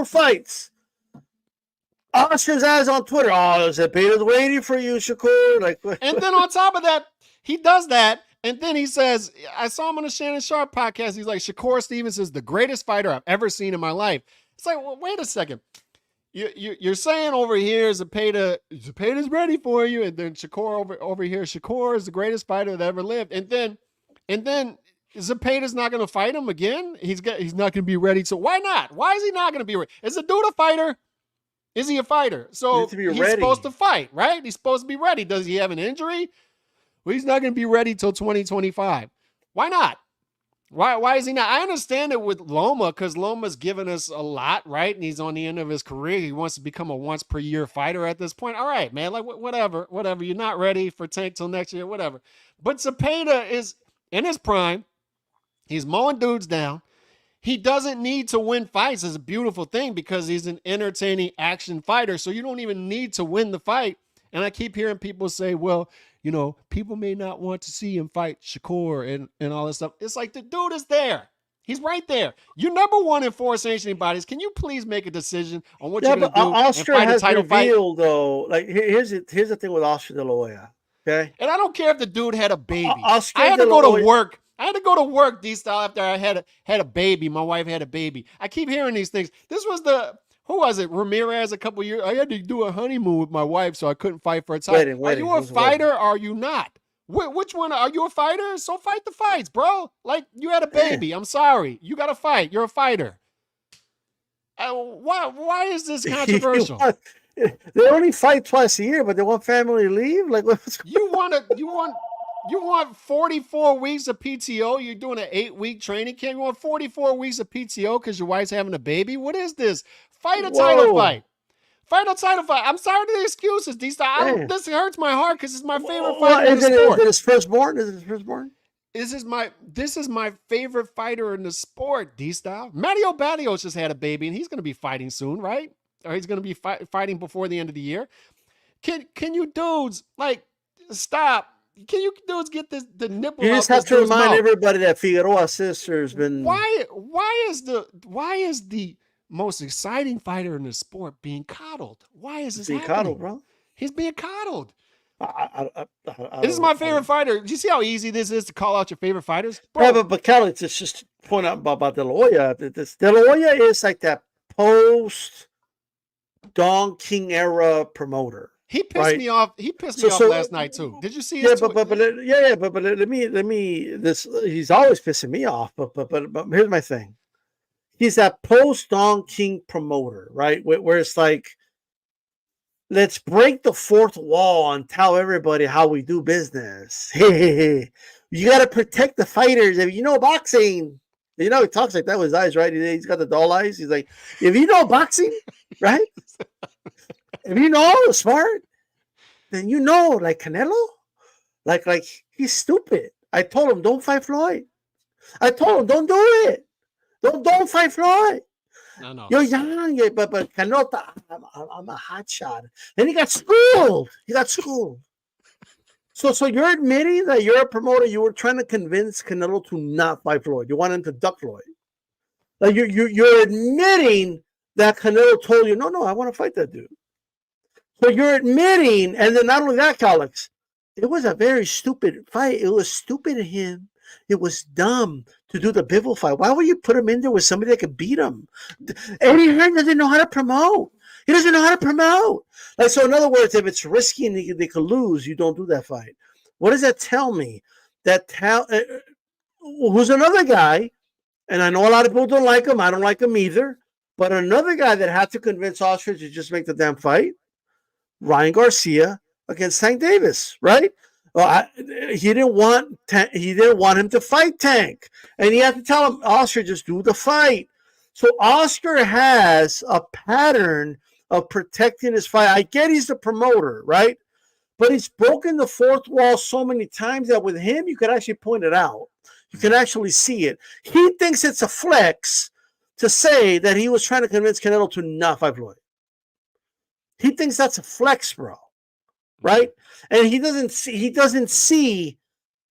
Speaker 1: fights, Oscar's eyes on Twitter. Oh, Zepeda's waiting for you, Shakur.
Speaker 3: And then on top of that, he does that. And then he says, I saw him on the Shannon Sharp podcast. He's like, Shakur Stevens is the greatest fighter I've ever seen in my life. It's like, well, wait a second. You're saying over here Zepeda's ready for you, and then Shakur over here, Shakur is the greatest fighter that ever lived, and then Zepeda's not going to fight him again. He's not going to be ready. So why not? Why is he not going to be ready? Is the dude a fighter? Is he a fighter? So he's supposed to fight, right? He's supposed to be ready. Does he have an injury? Well, he's not going to be ready till 2025. Why not? Why is he not? I understand it with Loma because Loma's given us a lot, right? And he's on the end of his career. He wants to become a once per year fighter at this point. All right, man. Like whatever. You're not ready for Tank till next year. Whatever. But Zepeda is in his prime. He's mowing dudes down. He doesn't need to win fights. It's a beautiful thing because he's an entertaining action fighter. So you don't even need to win the fight. And I keep hearing people say, well, you know, people may not want to see him fight Shakur and all this stuff. It's like the dude is there. He's right there. You're number one in 4 sanctioning bodies. Can you please make a decision on what you're going to do
Speaker 1: Oscar
Speaker 3: and fight
Speaker 1: has
Speaker 3: a title
Speaker 1: revealed,
Speaker 3: fight?
Speaker 1: Though, like here's the thing with Oscar De La Hoya. Okay,
Speaker 3: and I don't care if the dude had a baby.
Speaker 1: Oscar
Speaker 3: I had to go to work. I had to go to work, D-style, after I had a baby. My wife had a baby. I keep hearing these things. This was who was it? Ramirez a couple years. I had to do a honeymoon with my wife, so I couldn't fight for a title. Are you a fighter or are you not? Which one? Are you a fighter? So fight the fights, bro. Like, you had a baby. I'm sorry. You got to fight. You're a fighter. Why is this controversial?
Speaker 1: They only fight twice a year, but they want family leave. Like, what's
Speaker 3: You want 44 weeks of PTO? You're doing an 8-week training camp. You want 44 weeks of PTO because your wife's having a baby? What is this? Fight a title
Speaker 1: whoa,
Speaker 3: fight. Fight a title fight. I'm sorry to the excuses.
Speaker 1: man?
Speaker 3: This hurts my heart because it's my favorite
Speaker 1: Well,
Speaker 3: fighter in
Speaker 1: is
Speaker 3: the sport.
Speaker 1: it his firstborn? Is it his firstborn?
Speaker 3: This is my favorite fighter in the sport, D-Style. Mario Barrios just had a baby, and he's going to be fighting soon, right? Or he's going to be fighting before the end of the year. Can you dudes, like, stop? Can you dudes get the nipple
Speaker 1: You
Speaker 3: out
Speaker 1: just have
Speaker 3: this
Speaker 1: to
Speaker 3: dude's
Speaker 1: remind
Speaker 3: mouth?
Speaker 1: everybody that Figueroa's sister's been.
Speaker 3: Why is the most exciting fighter in the sport being coddled? Why is this
Speaker 1: being
Speaker 3: happening?
Speaker 1: coddled, bro?
Speaker 3: He's being coddled.
Speaker 1: I
Speaker 3: This is my favorite fighter. Do you see how easy this is to call out your favorite fighters?
Speaker 1: Bro, but Kelly, it's just to point out about De La Hoya. De La Hoya is like that post Don King era promoter.
Speaker 3: He pissed me off. He pissed me off last night too. Did you see
Speaker 1: Yeah,
Speaker 3: his
Speaker 1: but let me this. He's always pissing me off. But here's my thing. He's that post Don King promoter, right? Where it's like, let's break the fourth wall and tell everybody how we do business. You got to protect the fighters. If you know boxing, he talks like that with his eyes, right? He's got the doll eyes. He's like, if you know boxing, right? If you know smart, then like Canelo, like he's stupid. I told him, don't fight Floyd. I told him, don't do it. Don't fight Floyd.
Speaker 3: No.
Speaker 1: You're young, but Canelo, I'm a hot shot. And he got schooled. So you're admitting that you're a promoter. You were trying to convince Canelo to not fight Floyd. You want him to duck Floyd. Like you're admitting that Canelo told you, no, I want to fight that dude. So you're admitting, and then not only that, Alex, it was a very stupid fight. It was stupid of him. It was dumb to do the Bivol fight. Why would you put him in there with somebody that could beat him? Eddie Hearn doesn't know how to promote. He doesn't know how to promote. Like, so in other words, if it's risky and they could lose, you don't do that fight. What does that tell me? Who's another guy, and I know a lot of people don't like him. I don't like him either. But another guy that had to convince Austria to just make the damn fight, Ryan Garcia against Tank Davis, right? Well, he didn't want him to fight Tank, and he had to tell him, Oscar, just do the fight. So Oscar has a pattern of protecting his fight. I get he's the promoter, right? But he's broken the fourth wall so many times that with him, you could actually point it out. You can actually see it. He thinks it's a flex to say that he was trying to convince Canelo to not fight Floyd. He thinks that's a flex, bro. Right? And he doesn't see,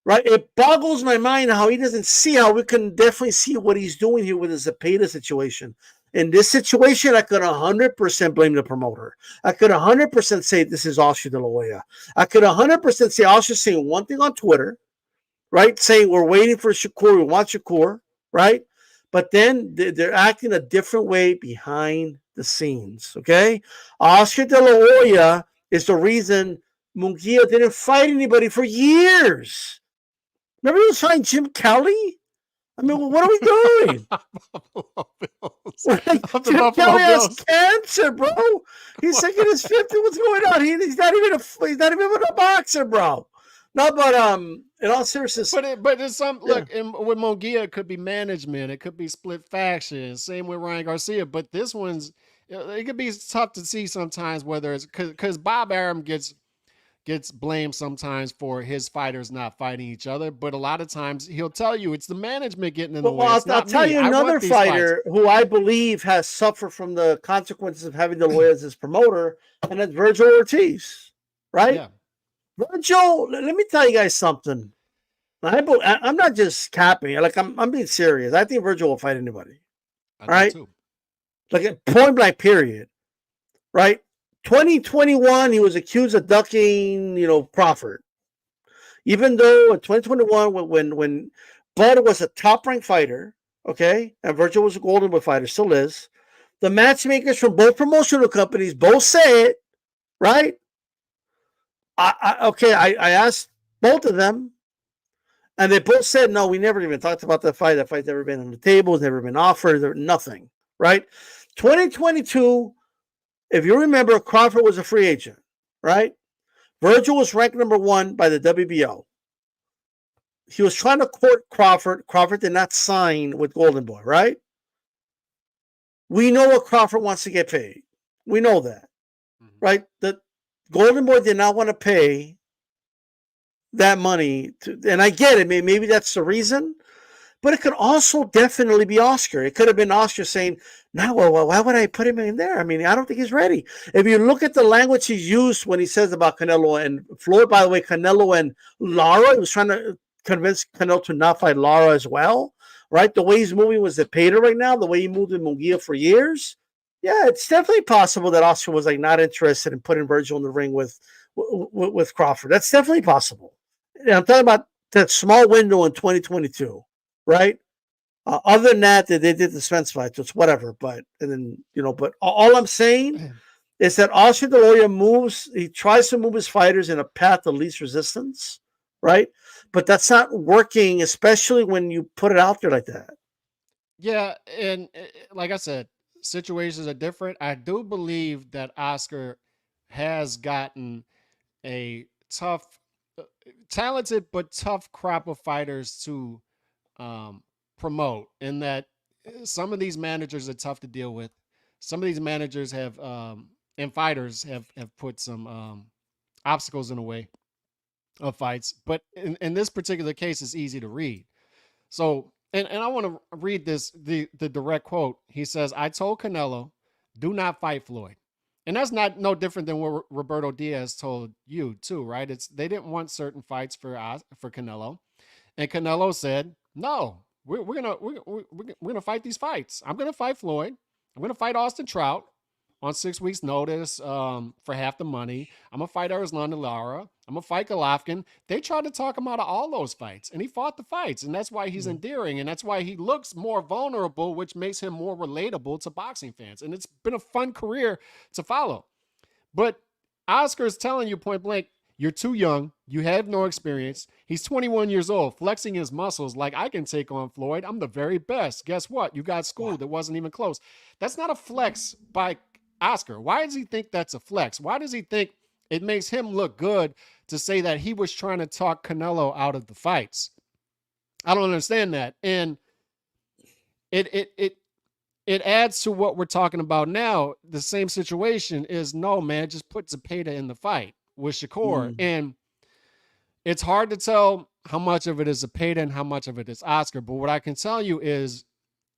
Speaker 1: right? It boggles my mind how he doesn't see how we can definitely see what he's doing here with the Zepeda situation. In this situation, I could 100% blame the promoter. I could 100% say this is Oscar De La Hoya. I could 100% say Oscar saying one thing on Twitter, right? Saying we're waiting for Shakur, we want Shakur, right? But then they're acting a different way behind the scenes, okay? Oscar De La Hoya is the reason Munguia didn't fight anybody for years. Remember he was fighting Jim Kelly? I mean, what are we doing? Jim Kelly has cancer, bro. He's like in his 50s. What's going on? He's not even a boxer, bro. No, but in all seriousness,
Speaker 3: but there's some look. With Munguia, it could be management. It could be split factions. Same with Ryan Garcia. But this one's it could be tough to see sometimes whether it's because Bob Arum gets blamed sometimes for his fighters not fighting each other, but a lot of times he'll tell you it's the management getting in the way.
Speaker 1: I'll tell you another fighter who I believe has suffered from the consequences of having De La Hoya as his promoter, and that's Virgil Ortiz, right? Yeah. Virgil, let me tell you guys something. I'm not just capping. Like I'm being serious. I think Virgil will fight anybody. All right, too. Like a point blank period, right? 2021, he was accused of ducking, Crawford. Even though in 2021, when Bud was a top-ranked fighter, okay, and Virgil was a Golden Boy fighter, still is, the matchmakers from both promotional companies both say it, right? I asked both of them, and they both said, no, we never even talked about that fight. That fight's never been on the table, it's never been offered, nothing, right? 2022, If you remember, Crawford was a free agent, right? Virgil was ranked number 1 by the WBO. He was trying to court Crawford. Crawford did not sign with Golden Boy, right? We know what Crawford wants to get paid. We know that, right? The Golden Boy did not want to pay that money. And I get it. Maybe that's the reason. But it could also definitely be Oscar. It could have been Oscar saying, no, well, why would I put him in there? I mean, I don't think he's ready. If you look at the language he used when he says about Canelo and Floyd, by the way, Canelo and Lara, he was trying to convince Canelo to not fight Lara as well, right? The way he's moving with Zepeda right now, the way he moved in Munguia for years. Yeah, it's definitely possible that Oscar was like not interested in putting Virgil in the ring with Crawford. That's definitely possible. And I'm talking about that small window in 2022. Right. Other than that, they did the Spence fight, so it's whatever. But and then but all I'm saying is that Oscar De la Hoya he tries to move his fighters in a path of least resistance, right? But that's not working, especially when you put it out there like that.
Speaker 3: Yeah, and like I said, situations are different. I do believe that Oscar has gotten a tough, talented but tough crop of fighters to promote, in that some of these managers are tough to deal with. Some of these managers have and fighters have put some obstacles in the way of fights. But in this particular case, it's easy to read. So, and I want to read the direct quote. He says, "I told Canelo, do not fight Floyd." And that's not no different than what Roberto Diaz told you too, right? They didn't want certain fights for Canelo, and Canelo said, "No, we're gonna fight these fights. I'm gonna fight Floyd. I'm gonna fight Austin Trout on 6 weeks' notice for half the money. I'm gonna fight Arizona Lara. I'm gonna fight Golovkin." They tried to talk him out of all those fights, and he fought the fights, and that's why he's endearing, and that's why he looks more vulnerable, which makes him more relatable to boxing fans. And it's been a fun career to follow. But Oscar's telling you point blank, you're too young. You have no experience. He's 21 years old, flexing his muscles like, I can take on Floyd. I'm the very best. Guess what? You got schooled. It wasn't even close. That's not a flex by Oscar. Why does he think that's a flex? Why does he think it makes him look good to say that he was trying to talk Canelo out of the fights? I don't understand that. And it adds to what we're talking about now. The same situation is, no, man, just put Zepeda in the fight with Shakur. And it's hard to tell how much of it is Zepeda and how much of it is Oscar. But what I can tell you is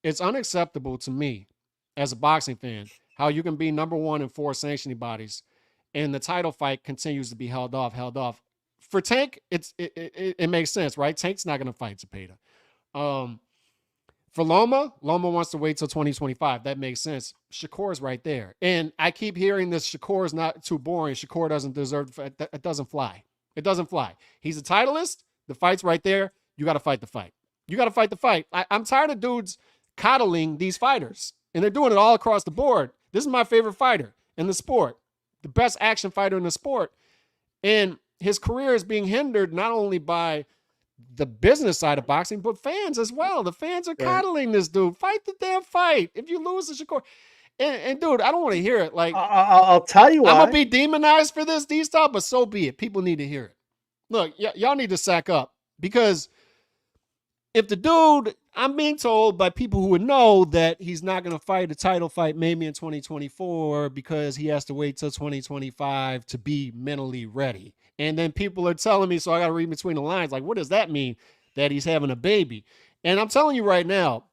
Speaker 3: it's unacceptable to me as a boxing fan how you can be number 1 in 4 sanctioning bodies and the title fight continues to be held off. For Tank, it makes sense, right? Tank's not going to fight Zepeda. For Loma wants to wait till 2025. That makes sense. Shakur's right there. And I keep hearing this, Shakur is not too boring. Shakur doesn't deserve, it doesn't fly. It doesn't fly. He's a titleist. The fight's right there. You got to fight the fight. You got to fight the fight. I'm tired of dudes coddling these fighters. And they're doing it all across the board. This is my favorite fighter in the sport. The best action fighter in the sport. And his career is being hindered not only by the business side of boxing, but fans as well. The fans are coddling this dude. Fight the damn fight. If you lose to Shakur. And dude, I don't want to hear it. Like,
Speaker 1: I'll tell you why.
Speaker 3: I'm going to be demonized for this, D-Stop, but so be it. People need to hear it. Look, y'all need to sack up, because if the dude, I'm being told by people who would know that he's not going to fight a title fight maybe in 2024 because he has to wait till 2025 to be mentally ready. And then people are telling me, so I got to read between the lines, like, what does that mean? That he's having a baby? And I'm telling you right now,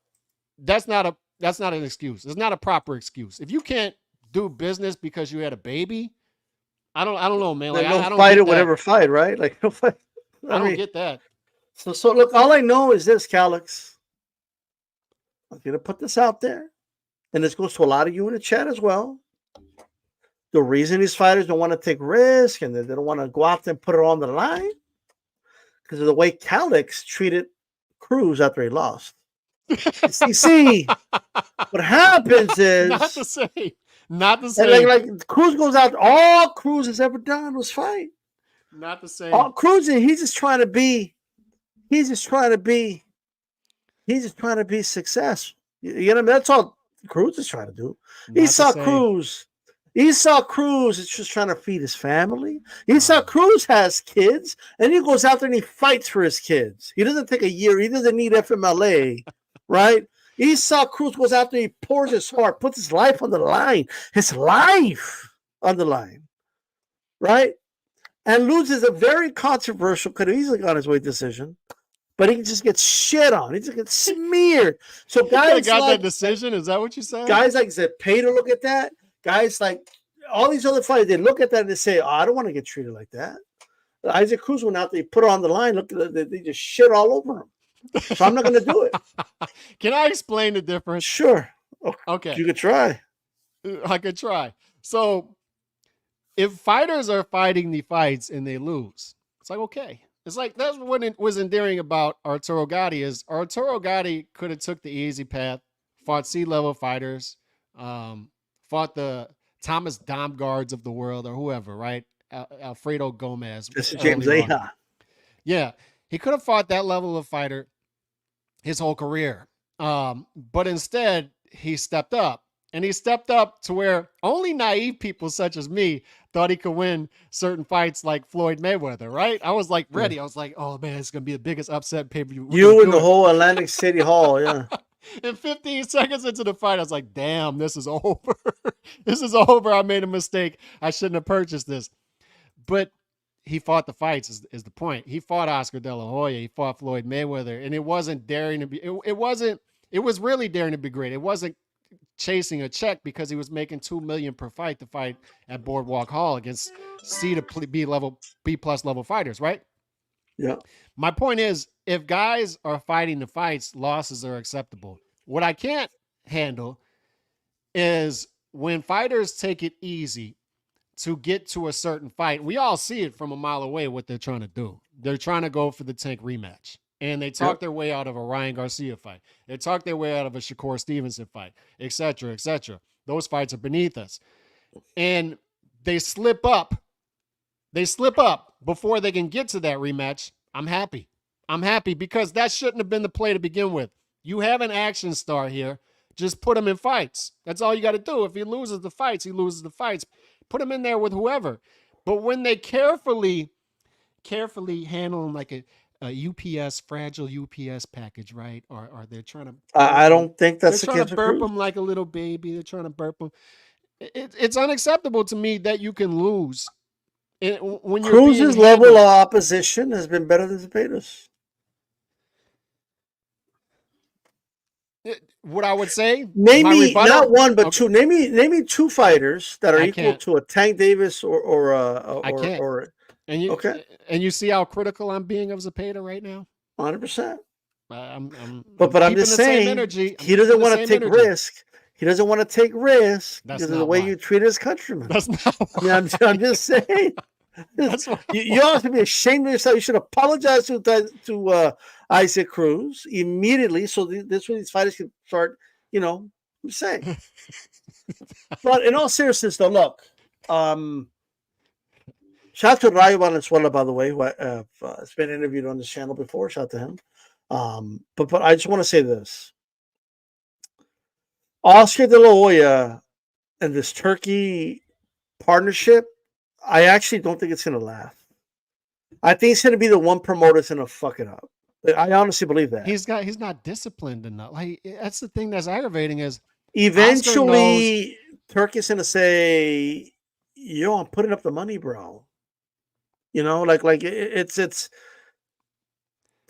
Speaker 3: that's not an excuse. It's not a proper excuse. If you can't do business because you had a baby, I don't know, man. Like, I don't
Speaker 1: fight
Speaker 3: get
Speaker 1: it, whatever fight, right? Like, no fight.
Speaker 3: I don't get that.
Speaker 1: So look, all I know is this, Calix. I'm gonna put this out there, and this goes to a lot of you in the chat as well. The reason these fighters don't want to take risk and they don't want to go out there and put it on the line because of the way Calix treated Cruz after he lost. See, what happens is
Speaker 3: not the same.
Speaker 1: Like Cruz goes out. All Cruz has ever done was fight.
Speaker 3: Not the same.
Speaker 1: All Cruz, he's just trying to be successful. You know what I mean? That's all Cruz is trying to do. He saw Cruz Esau Cruz is just trying to feed his family. Esau Cruz has kids, and he goes out there and he fights for his kids. He doesn't take a year. He doesn't need FMLA, right? Esau Cruz goes out there, he pours his heart, puts his life on the line. His life on the line, right? And loses a very controversial, could have easily gone his way decision, but he just gets shit on. He just gets smeared. So guys
Speaker 3: got
Speaker 1: like
Speaker 3: that decision. Is that what you said?
Speaker 1: guys like Zepeda look at that. Guys like all these other fighters, they look at that and they say, "Oh, I don't want to get treated like that." Isaac Cruz went out there, he put it on the line. Look, they just shit all over him. So I'm not going to do it.
Speaker 3: Can I explain the difference?
Speaker 1: Sure.
Speaker 3: Okay.
Speaker 1: You could try.
Speaker 3: I could try. So if fighters are fighting the fights and they lose, it's like, okay. It's like, that's what it was endearing about Arturo Gatti is Arturo Gatti could have took the easy path, fought C-level fighters, fought the Thomas Domgards of the world or whoever, right? Alfredo Gomez.
Speaker 1: This is James Aja.
Speaker 3: Yeah. He could have fought that level of fighter his whole career. But instead, he stepped up. And he stepped up to where only naive people such as me thought he could win certain fights like Floyd Mayweather, right? I was like ready. I was like, oh man, it's going to be the biggest upset pay-per-view.
Speaker 1: You and the whole Atlantic City Hall, yeah.
Speaker 3: And 15 seconds into the fight, I was like, damn, this is over. This is over. I made a mistake. I shouldn't have purchased this. But he fought the fights is the point. He fought Oscar De La Hoya. He fought Floyd Mayweather. And it wasn't daring to be, it was really daring to be great. It wasn't chasing a check because he was making $2 million per fight to fight at Boardwalk Hall against C to B plus level fighters, right?
Speaker 1: Yeah.
Speaker 3: My point is, if guys are fighting the fights, losses are acceptable. What I can't handle is when fighters take it easy to get to a certain fight. We all see it from a mile away what they're trying to do. They're trying to go for the Tank rematch. And they talk their way out of a Ryan Garcia fight. They talk their way out of a Shakur Stevenson fight, et cetera, et cetera. Those fights are beneath us. And they slip up. They slip up before they can get to that rematch. I'm happy. I'm happy because that shouldn't have been the play to begin with. You have an action star here. Just put him in fights. That's all you got to do. If he loses the fights, he loses the fights. Put him in there with whoever. But when they carefully handle him like a UPS, fragile UPS package, right? Or they're trying to.
Speaker 1: I don't think that's the
Speaker 3: case. They're trying to burp him like a little baby. They're trying to burp him. It's unacceptable to me that you can lose. When
Speaker 1: Cruz's level of opposition has been better than Zepeda's.
Speaker 3: What I would say,
Speaker 1: name me not one but two. Name me two fighters that are equal to a Tank Davis or.
Speaker 3: And you and you see how critical I'm being of Zepeda right now.
Speaker 1: 100%.
Speaker 3: But
Speaker 1: I'm just saying, he doesn't want to take risk. He doesn't want to take risk because of the way you treat his countrymen.
Speaker 3: That's not why.
Speaker 1: I'm just saying.
Speaker 3: That's why.
Speaker 1: You ought to be ashamed of yourself. You should apologize to Isaac Cruz immediately, so this way these fighters can start. I'm saying. But in all seriousness, though, look. Shout out to Rayo Valenzuela, by the way, who has been interviewed on this channel before. Shout out to him. But I just want to say this. Oscar De La Hoya and this Turkey partnership, I actually don't think it's going to last. I think it's going to be the one promoter that's going to fuck it up. I honestly believe that.
Speaker 3: He's not disciplined enough. Like, that's the thing that's aggravating is
Speaker 1: eventually Turkey's going to say, yo, I'm putting up the money, bro. It's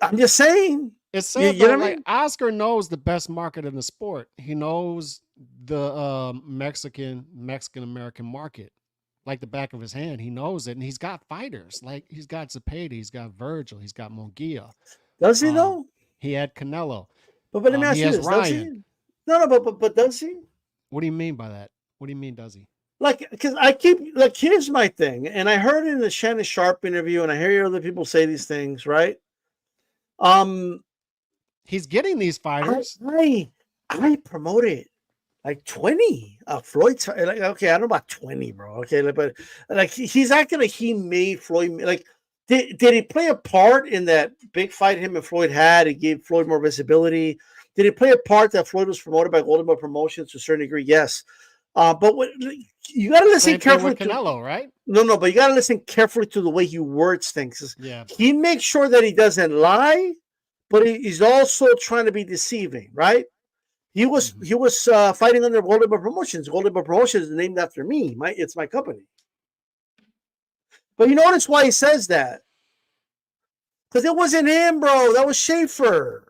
Speaker 1: I'm just saying.
Speaker 3: It's sad, you know what I mean? Oscar knows the best market in the sport. He knows the Mexican American market like the back of his hand. He knows it, and he's got fighters. Like, he's got Zepeda, he's got Virgil, he's got Munguia.
Speaker 1: Does he though?
Speaker 3: He had Canelo.
Speaker 1: But let me ask you this: does he? No, but does he?
Speaker 3: What do you mean by that? What do you mean, does he?
Speaker 1: Like, because here's my thing, and I heard it in the Shannon Sharp interview, and I hear other people say these things, right?
Speaker 3: He's getting these fighters.
Speaker 1: I promoted like 20 Floyd. Like, okay, I don't know about 20, bro. Okay, but like he's acting like he made Floyd. Like, did he play a part in that big fight him and Floyd had? It gave Floyd more visibility. Did he play a part that Floyd was promoted by Golden Boy Promotions to a certain degree? Yes. But you got to listen
Speaker 3: Same thing
Speaker 1: carefully
Speaker 3: with Canelo, right?
Speaker 1: No, but you got to listen carefully to the way he words things.
Speaker 3: Yeah.
Speaker 1: He makes sure that he doesn't lie, but he's also trying to be deceiving, right? He was fighting under Golden Boy Promotions. Golden Boy Promotions is named after me. It's my company. But you notice why he says that? Because it wasn't him, bro. That was Schaefer.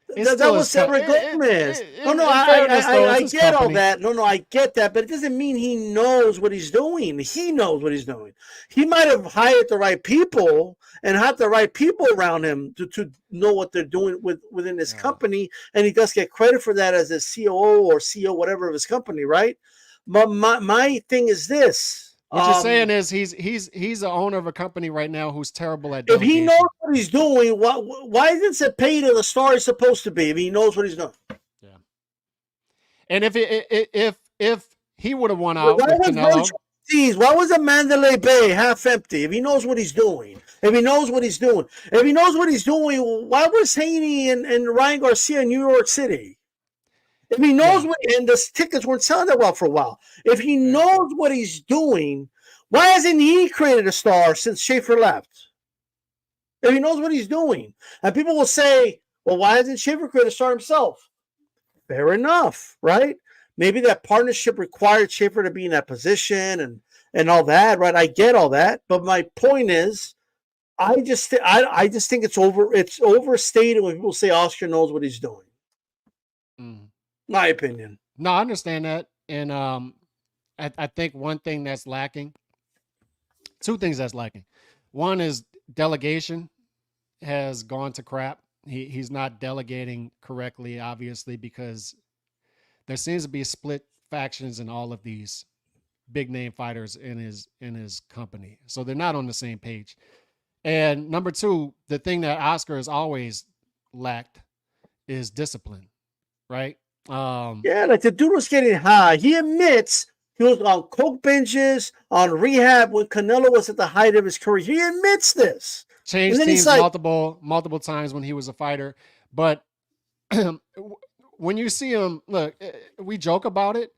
Speaker 1: That was Edward Gomez. I get all that. No, I get that, but it doesn't mean he knows what he's doing. He knows what he's doing. He might have hired the right people and had the right people around him to know what they're doing within his company, and he does get credit for that as a COO or CEO, whatever of his company, right? My thing is this.
Speaker 3: What you're saying is he's the owner of a company right now who's terrible at
Speaker 1: If
Speaker 3: delegation.
Speaker 1: he knows what he's doing, why isn't Zepeda the star he's supposed to be if he knows what he's doing?
Speaker 3: Yeah. And if he would have won out with Canelo,
Speaker 1: why was the Mandalay Bay half empty? If he knows what he's doing, why was Haney and Ryan Garcia in New York City? If he knows and the tickets weren't selling that well for a while. If he knows what he's doing, why hasn't he created a star since Schaefer left? If he knows what he's doing. And people will say, well, why hasn't Schaefer created a star himself? Fair enough, right? Maybe that partnership required Schaefer to be in that position and all that, right? I get all that. But my point is, I just think it's overstated when people say Oscar knows what he's doing. My opinion.
Speaker 3: No, I understand that. And I think one thing that's lacking, two things that's lacking. One is delegation has gone to crap. He's not delegating correctly, obviously, because there seems to be split factions in all of these big name fighters in his company. So they're not on the same page. And number two, the thing that Oscar has always lacked is discipline, right?
Speaker 1: Like the dude was getting high. He admits he was on coke binges, on rehab when Canelo was at the height of his career. He admits this.
Speaker 3: Changed teams multiple times when he was a fighter. But when you see him, look, we joke about it,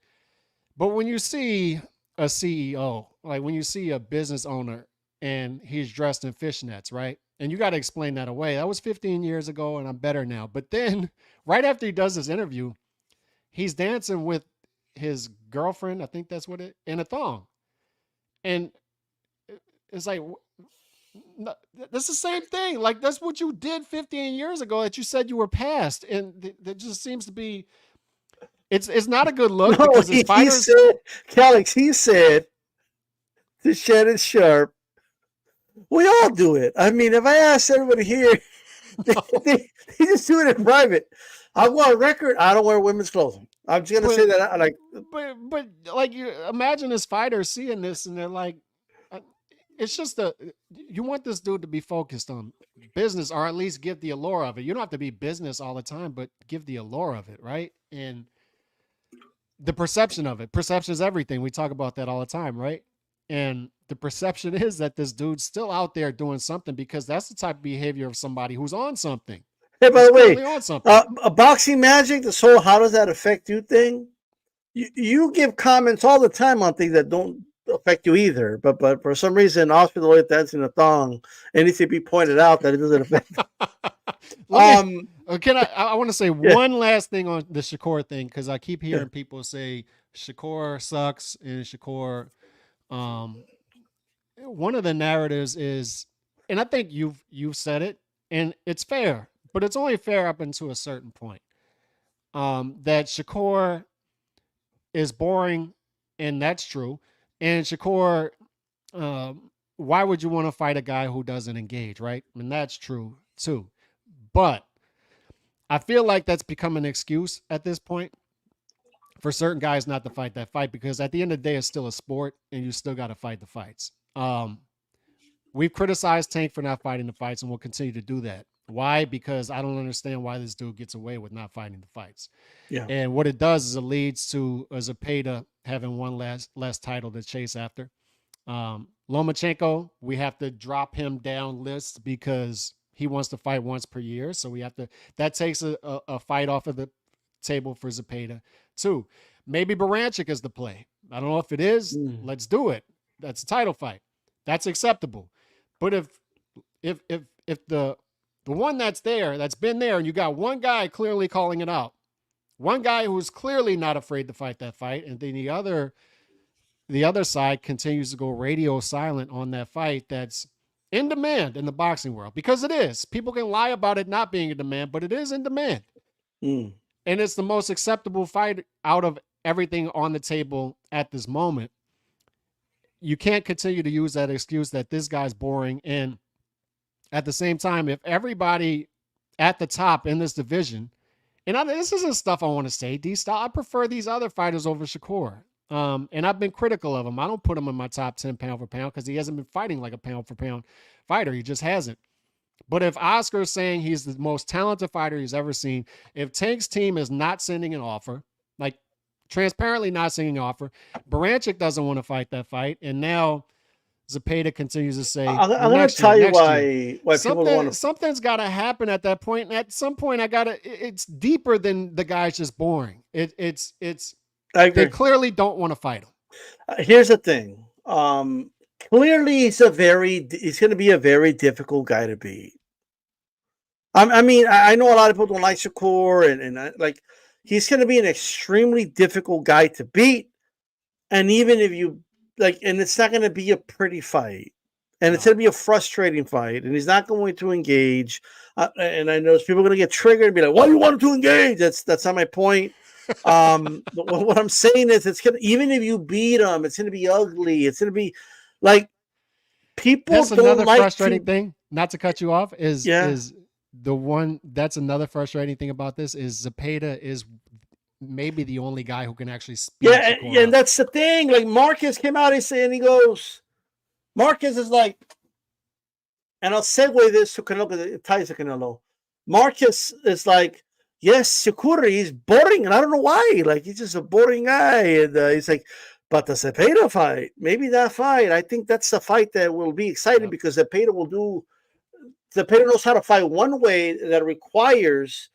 Speaker 3: but when you see a CEO, like when you see a business owner and he's dressed in fishnets, right? And you got to explain that away. That was 15 years ago and I'm better now. But then right after he does this interview, he's dancing with his girlfriend, I think that's what in a thong. And it's like, that's the same thing. Like, that's what you did 15 years ago that you said you were past. And that just seems to be, it's not a good look because his fighters.
Speaker 1: He said to Shannon Sharp, we all do it. I mean, if I ask everybody here, they just do it in private. I'll go on record. I don't wear women's clothing. I'm just gonna say that.
Speaker 3: But like, you imagine this fighter seeing this, and they're like, it's just you want this dude to be focused on business, or at least give the allure of it. You don't have to be business all the time, but give the allure of it, right? And the perception of it. Perception is everything. We talk about that all the time, right? And the perception is that this dude's still out there doing something because that's the type of behavior of somebody who's on something.
Speaker 1: Hey, by the way, a boxing magic, this whole how does that affect you thing? You give comments all the time on things that don't affect you either. But for some reason, Oscar De la Hoya dancing a thong, and it needs to be pointed out that it doesn't affect.
Speaker 3: I want to say one last thing on the Shakur thing because I keep hearing people say Shakur sucks and Shakur. One of the narratives is, and I think you've said it, and it's fair. But it's only fair up until a certain point. That Shakur is boring, and that's true. And Shakur, why would you want to fight a guy who doesn't engage, right? I mean, that's true too. But I feel like that's become an excuse at this point for certain guys not to fight that fight because at the end of the day, it's still a sport, and you still got to fight the fights. We've criticized Tank for not fighting the fights, and we'll continue to do that. Why? Because I don't understand why this dude gets away with not fighting the fights. Yeah. And what it does is it leads to Zepeda having one less title to chase after. Lomachenko, we have to drop him down list because he wants to fight once per year. So we have to, that takes a fight off of the table for Zepeda. 2, maybe Baranchik is the play. I don't know if it is. Let's do it. That's a title fight. That's acceptable. But if the one that's been there, and you got one guy clearly calling it out, one guy who's clearly not afraid to fight that fight, and then the other side continues to go radio silent on that fight that's in demand in the boxing world, because it is. People can lie about it not being in demand, but it is in demand. And it's the most acceptable fight out of everything on the table at this moment. You can't continue to use that excuse that this guy's boring. And at the same time, if everybody at the top in this division, and this isn't stuff I want to say, D-Style, I prefer these other fighters over Shakur. And I've been critical of him. I don't put him in my top 10 pound for pound because he hasn't been fighting like a pound for pound fighter. He just hasn't. But if Oscar's saying he's the most talented fighter he's ever seen, if Tank's team is not sending an offer, like transparently not sending an offer, Baranchik doesn't want to fight that fight, and now Zepeda continues to say,
Speaker 1: I'm going to tell you why people don't want to.
Speaker 3: Something's got to happen at that point. And at some point, it's deeper than the guy's just boring. It's they clearly don't want to fight him.
Speaker 1: Here's the thing. Clearly, he's going to be a very difficult guy to beat. I mean, I know a lot of people don't like Shakur, and like, he's going to be an extremely difficult guy to beat. And even if you like, and it's not going to be a pretty fight, and it's going to be a frustrating fight, and he's not going to engage. And I know people are going to get triggered and be like, "Why do you want him to engage?" That's not my point. What I'm saying is, it's gonna, even if you beat him, it's going to be ugly. It's going to be like, people. That's
Speaker 3: another frustrating thing. Not to cut you off, is the one that's another frustrating thing about this is Zepeda is maybe the only guy who can actually speak.
Speaker 1: Yeah, and that's the thing. Like, Marcus came out and he goes, Marcus is like, and I'll segue this to Canelo because it ties to Canelo. Marcus is like, yes, Shakur, he's boring, and I don't know why. Like, he's just a boring guy, and he's like, but the Zepeda fight, maybe that fight, I think that's the fight that will be exciting because Zepeda knows how to fight one way that requires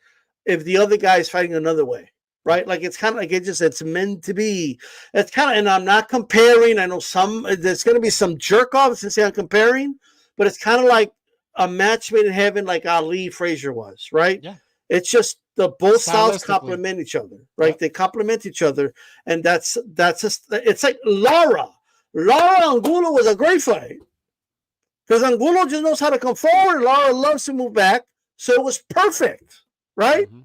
Speaker 1: if the other guy is fighting another way, right? Like, it's kind of like it's meant to be. It's kind of, and I'm not comparing. I know there's going to be some jerk offs and say I'm comparing, but it's kind of like a match made in heaven, like Ali Frazier was, right?
Speaker 3: Yeah.
Speaker 1: It's just the both styles complement each other, right? Yep. They complement each other, and that's just, it's like Lara Angulo was a great fight because Angulo just knows how to come forward. Lara loves to move back, so it was perfect, right? Mm-hmm.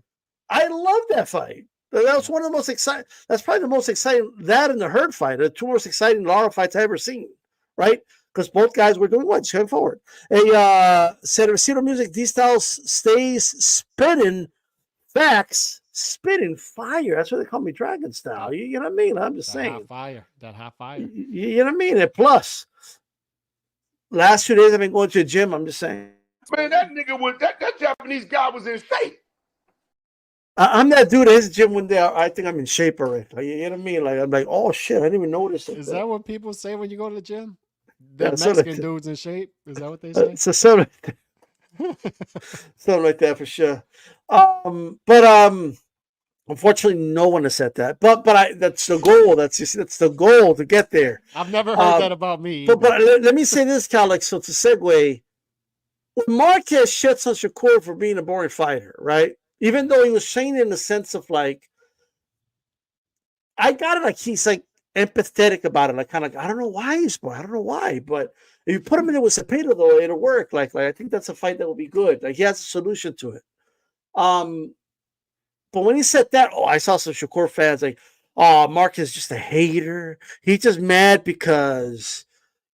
Speaker 1: I love that fight. That was one of the most exciting. That's probably the most exciting. That and the Hurd fight, the two most exciting Lara fights I've ever seen, right? Because both guys were doing what? Just going forward. Cervecito Music, D-Styles stays spinning. Facts, spitting fire. That's what they call me, Dragon Style. You know what I mean? I'm just saying.
Speaker 3: That hot fire.
Speaker 1: You know what I mean? And plus, last 2 days I've been going to the gym. I'm just saying.
Speaker 4: Man, that nigga was that Japanese guy was in shape.
Speaker 1: I'm that dude at his gym one day. I think I'm in shape already. You know what I mean? Like, I'm like, oh shit, I didn't even notice it.
Speaker 3: Is that what people say when you go to the gym? That Mexican dude's in shape? Is that what they say?
Speaker 1: It's a something like that for sure. But unfortunately, no one has said that. But that's the goal. That's the goal to get there.
Speaker 3: I've never heard that about me.
Speaker 1: But let me say this, Alex. So to segue, when Marquez shits on Shakur for being a boring fighter, right? Even though he was saying it in the sense of like, I got it. Like, he's like empathetic about it. Like, kind of like, I don't know why he's boring. I don't know why, but if you put him in it with Zepeda, though, it'll work. Like I think that's a fight that will be good. Like, he has a solution to it. But when he said that, I saw some Shakur fans like, oh, Mark is just a hater. He's just mad because,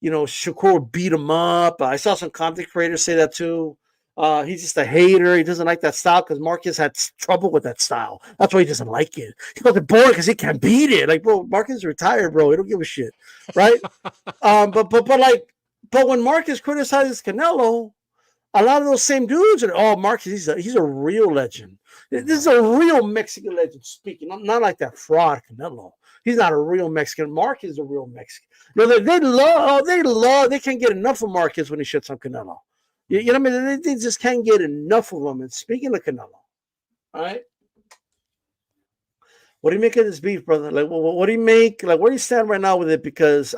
Speaker 1: Shakur beat him up. I saw some content creators say that too. He's just a hater. He doesn't like that style because Marcus had trouble with that style. That's why he doesn't like it. He calls it boring because he can't beat it. Like, bro, Marcus is retired, bro. He don't give a shit, right? But when Marcus criticizes Canelo, a lot of those same dudes are, Marcus, he's a real legend. This is a real Mexican legend speaking. Not like that fraud Canelo. He's not a real Mexican. Marcus is a real Mexican. They can't get enough of Marcus when he shits on Canelo. You know what I mean? They just can't get enough of him. And speaking of Canelo, all right? What do you make of this beef, brother? Like, what do you make? Like, where do you stand right now with it? Because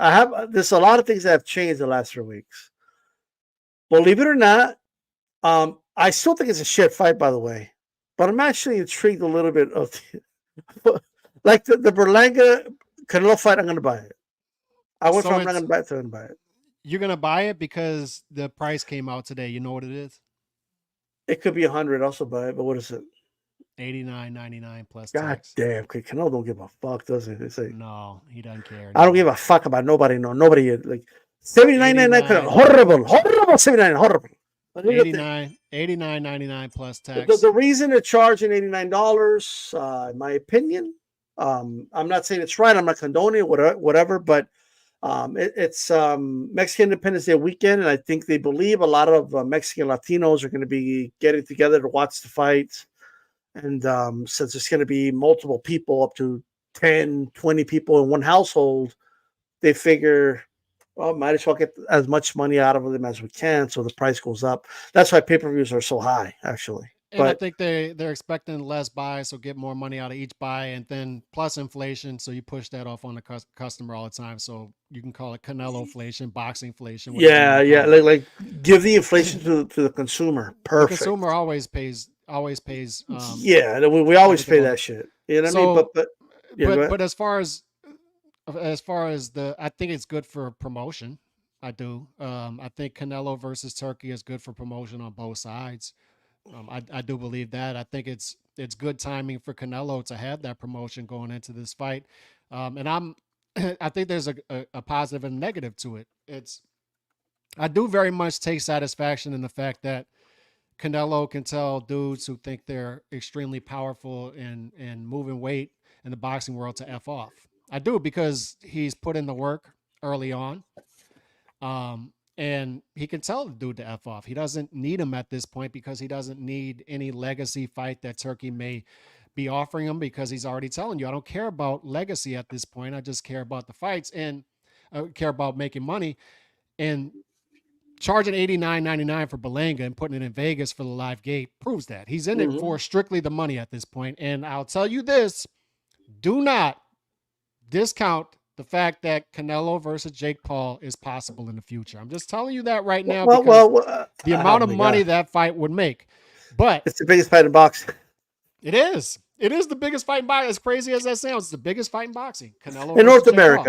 Speaker 1: there's a lot of things that have changed the last 3 weeks. Believe it or not, I still think it's a shit fight, by the way. But I'm actually intrigued a little bit of, like the Berlanga Canelo fight. I'm going to buy it. I went
Speaker 3: So
Speaker 1: from I'm not going to buy it to I'm going to buy it.
Speaker 3: You're gonna buy it because the price came out today. You know what it is?
Speaker 1: It could be 100. Also buy it, but what is it?
Speaker 3: $89.99 plus
Speaker 1: God
Speaker 3: tax.
Speaker 1: damn, Canelo don't give a fuck, does he? It's like,
Speaker 3: No, he doesn't care.
Speaker 1: I don't give a fuck about nobody. No, nobody. Like 79.99. Horrible. 79. Horrible.
Speaker 3: $89.99 plus tax.
Speaker 1: The reason they're charging $89, in my opinion, I'm not saying it's right. I'm not condoning it, whatever, but it's Mexican Independence Day weekend, and I think they believe a lot of Mexican Latinos are going to be getting together to watch the fight. And since there's going to be multiple people, up to 10, 20 people in one household, they figure, well, might as well get as much money out of them as we can, so the price goes up. That's why pay-per-views are so high, actually.
Speaker 3: And I think they're expecting less buys, so get more money out of each buy, and then plus inflation, so you push that off on the customer all the time. So you can call it Canelo inflation, boxing inflation.
Speaker 1: Yeah. Like give the inflation to the consumer. Perfect.
Speaker 3: The consumer always pays.
Speaker 1: Yeah, we always pay that shit. You know what I mean?
Speaker 3: But as far as I think it's good for promotion. I do. I think Canelo versus Turkey is good for promotion on both sides. I do believe that. I think it's good timing for Canelo to have that promotion going into this fight. And I think there's a positive and negative to it. I do very much take satisfaction in the fact that Canelo can tell dudes who think they're extremely powerful and moving weight in the boxing world to F off. I do, because he's put in the work early on. And he can tell the dude to F off. He doesn't need him at this point, because he doesn't need any legacy fight that Turkey may be offering him, because he's already telling you, I don't care about legacy at this point. I just care about the fights, and I care about making money. And charging $89.99 for Berlanga and putting it in Vegas for the live gate proves that. He's in it for strictly the money at this point. And I'll tell you this, do not discount the fact that Canelo versus Jake Paul is possible in the future. I'm just telling you that right now, because the amount of money that fight would make. But
Speaker 1: it's the biggest fight in boxing.
Speaker 3: It is. It is the biggest fight in boxing. As crazy as that sounds, it's the biggest fight in boxing. Canelo
Speaker 1: in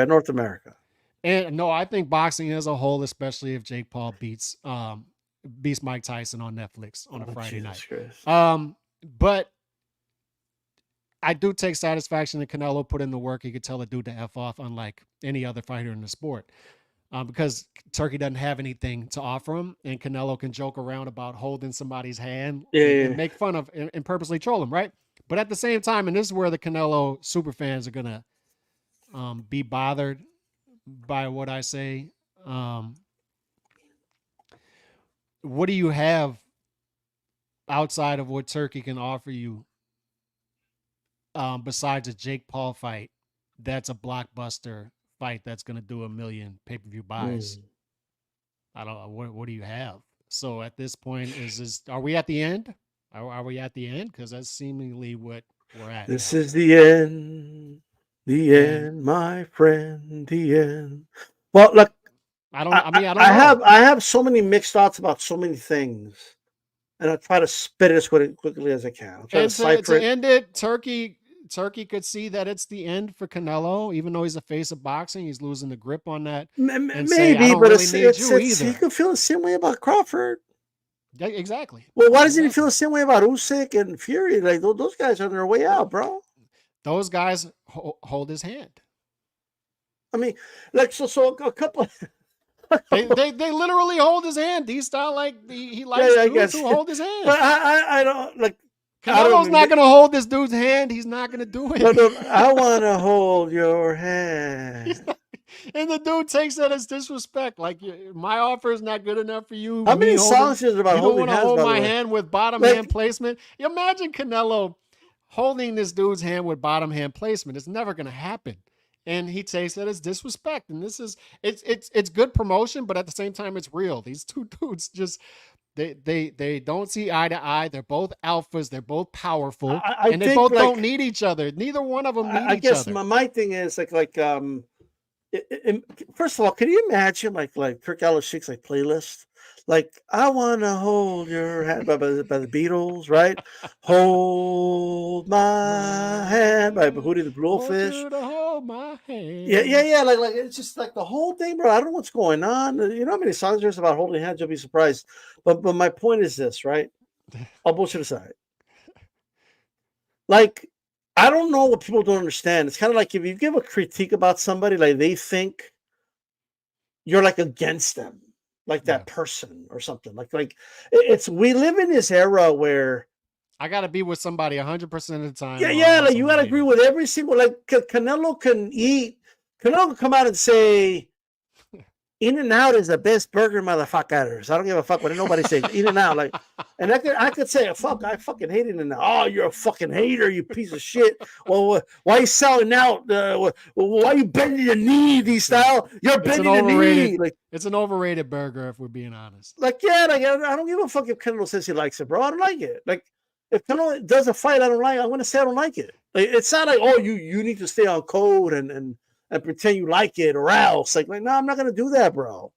Speaker 1: North America.
Speaker 3: And no, I think boxing as a whole, especially if Jake Paul beats Mike Tyson on Netflix on a Friday night. But I do take satisfaction that Canelo put in the work. He could tell a dude to F off, unlike any other fighter in the sport. Because Turkey doesn't have anything to offer him, and Canelo can joke around about holding somebody's hand and make fun of and purposely troll him, right? But at the same time, and this is where the Canelo super fans are going to be bothered by what I say. What do you have outside of what Turkey can offer you besides a Jake Paul fight that's a blockbuster fight that's going to do 1 million pay-per-view buys? I don't know. What do you have? So at this point, are we at the end? Are we at the end? Because that's seemingly what we're at.
Speaker 1: This is the end. The end, my friend, the end. Well, look, I don't know. I have so many mixed thoughts about so many things, and I try to spit it as quickly as I can.
Speaker 3: To end it, Turkey could see that it's the end for Canelo, even though he's the face of boxing. He's losing the grip on that.
Speaker 1: Maybe, but he could feel the same way about Crawford.
Speaker 3: Yeah, exactly.
Speaker 1: Well, why doesn't he feel the same way about Usyk and Fury? Like those guys are on their way out, bro.
Speaker 3: Those guys hold his hand.
Speaker 1: I mean, like so a couple.
Speaker 3: they literally hold his hand. These style like he likes dudes who hold his hand.
Speaker 1: But I don't like.
Speaker 3: Canelo's not going to hold this dude's hand. He's not going to do it.
Speaker 1: No, I want to hold your hand.
Speaker 3: And the dude takes that as disrespect. Like, my offer is not good enough for you.
Speaker 1: How many songs is about holding hands?
Speaker 3: You don't want to hold my hand with bottom hand placement. Imagine Canelo holding this dude's hand with bottom hand placement. It's never going to happen. And he takes that as disrespect. And it's good promotion, but at the same time, it's real. These two dudes just They don't see eye to eye. They're both alphas. They're both powerful,
Speaker 1: I
Speaker 3: and they
Speaker 1: think,
Speaker 3: both
Speaker 1: like,
Speaker 3: don't need each other. Neither one of them need
Speaker 1: I
Speaker 3: each
Speaker 1: guess
Speaker 3: other.
Speaker 1: my thing is first of all, can you imagine like Kirk Allen Sheik's like playlist? Like, I wanna hold your hand by the Beatles, right? Hold my hand by Hootie the
Speaker 3: Want
Speaker 1: Blowfish.
Speaker 3: you to hold my
Speaker 1: Yeah,
Speaker 3: hand.
Speaker 1: yeah. Like it's just like the whole thing, bro. I don't know what's going on. You know how many songs there's about holding hands? You'll be surprised. But my point is this, right? I'll bullshit aside. Like, I don't know what people don't understand. It's kind of like if you give a critique about somebody, like they think you're like against them, like that person or something. Like it's we live in this era where
Speaker 3: I got to be with somebody 100% of the time.
Speaker 1: yeah, like you got to agree with every single, like Canelo can come out and say In-N-Out is the best burger, motherfuckers. I don't give a fuck what nobody says. In-N-Out, like, and I could say, fuck, I fucking hate In-N-Out. Oh, you're a fucking hater, you piece of shit. Well, why are you selling out? Why are you bending your knee, these style? You're bending your knee. Like,
Speaker 3: it's an overrated burger, if we're being honest.
Speaker 1: Like, yeah, like, I don't give a fuck if Canelo says he likes it, bro. I don't like it. Like, if Canelo does a fight I don't like, I'm going to say I don't like it. Like, it's not like, oh, you need to stay on code and pretend you like it or else. Like no, I'm not going to do that, bro.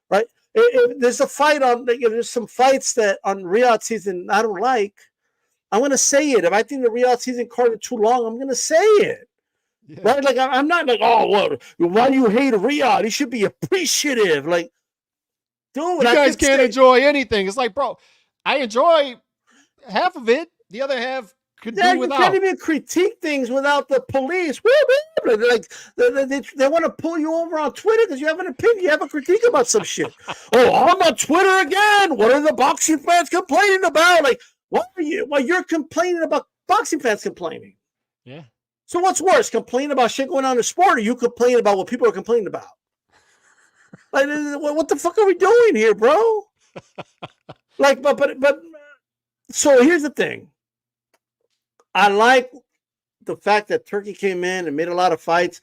Speaker 1: Right? If there's a fight on, like, if there's some fights that on Riyadh season I don't like, I'm going to say it. If I think the Riyadh season card is too long, I'm going to say it. Yeah. Right? Like, I'm not like, oh, well, why do you hate Riyadh? He should be appreciative. Like, dude,
Speaker 3: you guys can't enjoy anything. It's like, bro, I enjoy half of it. The other half could do without.
Speaker 1: You can't even critique things without the police. Like they want to pull you over on Twitter because you have an opinion, you have a critique about some shit. Oh, I'm on Twitter again. What are the boxing fans complaining about? Like, what are you? Well, you're complaining about boxing fans complaining.
Speaker 3: Yeah.
Speaker 1: So what's worse, complaining about shit going on in the sport, or you complain about what people are complaining about? Like, what the fuck are we doing here, bro? Like, but. So here's the thing. I like the fact that Turkey came in and made a lot of fights.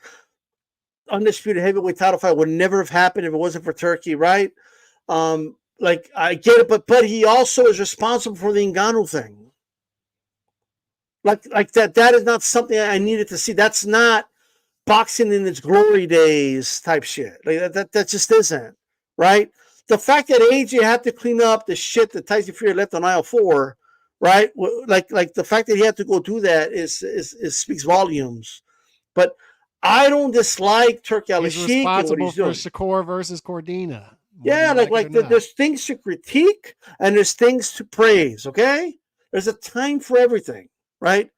Speaker 1: Undisputed heavyweight title fight would never have happened if it wasn't for Turkey, right? Like, I get it, but he also is responsible for the Ngannou thing. Like that is not something I needed to see. That's not boxing in its glory days type shit. Like that just isn't, right? The fact that AJ had to clean up the shit that Tyson Fury left on aisle 4, right? Like the fact that he had to go do that is speaks volumes. But I don't dislike Turki Al-Sheikh.
Speaker 3: He's responsible for Shakur versus Cordina.
Speaker 1: Yeah, like there's things to critique and there's things to praise. Okay, there's a time for everything, right?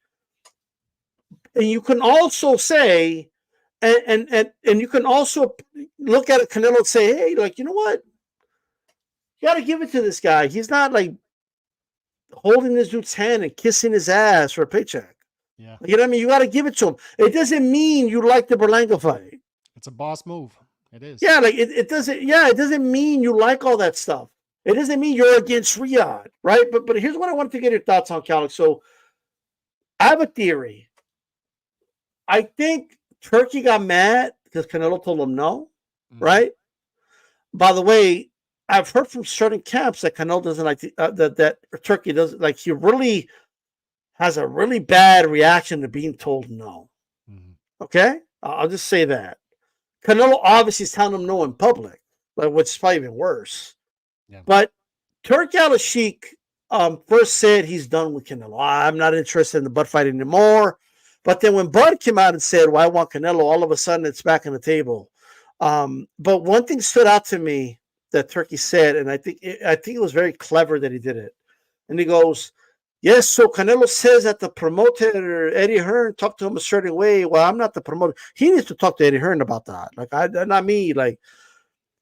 Speaker 1: And you can also say, and you can also look at Canelo and say, hey, like, you know what? You got to give it to this guy. He's not like holding this dude's hand and kissing his ass for a paycheck.
Speaker 3: Yeah.
Speaker 1: You know what I mean? You got to give it to him. It doesn't mean you like the Berlanga fight.
Speaker 3: It's a boss move. It is.
Speaker 1: Yeah, like it doesn't. Yeah, it doesn't mean you like all that stuff. It doesn't mean you're against Riyadh, right? But here's what I wanted to get your thoughts on, Calix. So I have a theory. I think Turkey got mad because Canelo told him no, right? By the way, I've heard from certain camps that Canelo doesn't like that Turkey doesn't like. He really has a really bad reaction to being told no. Okay, I'll just say that. Canelo obviously is telling him no in public, like, which is probably even worse.
Speaker 3: Yeah.
Speaker 1: But Turki Al-Sheikh first said he's done with Canelo. I'm not interested in the Bud fight anymore. But then when Bud came out and said, well, I want Canelo, all of a sudden it's back on the table. But one thing stood out to me that Turkey said, and I think it was very clever that he did it. And he goes, yes, so Canelo says that the promoter, Eddie Hearn, talked to him a certain way. Well, I'm not the promoter. He needs to talk to Eddie Hearn about that. Like, not me. Like,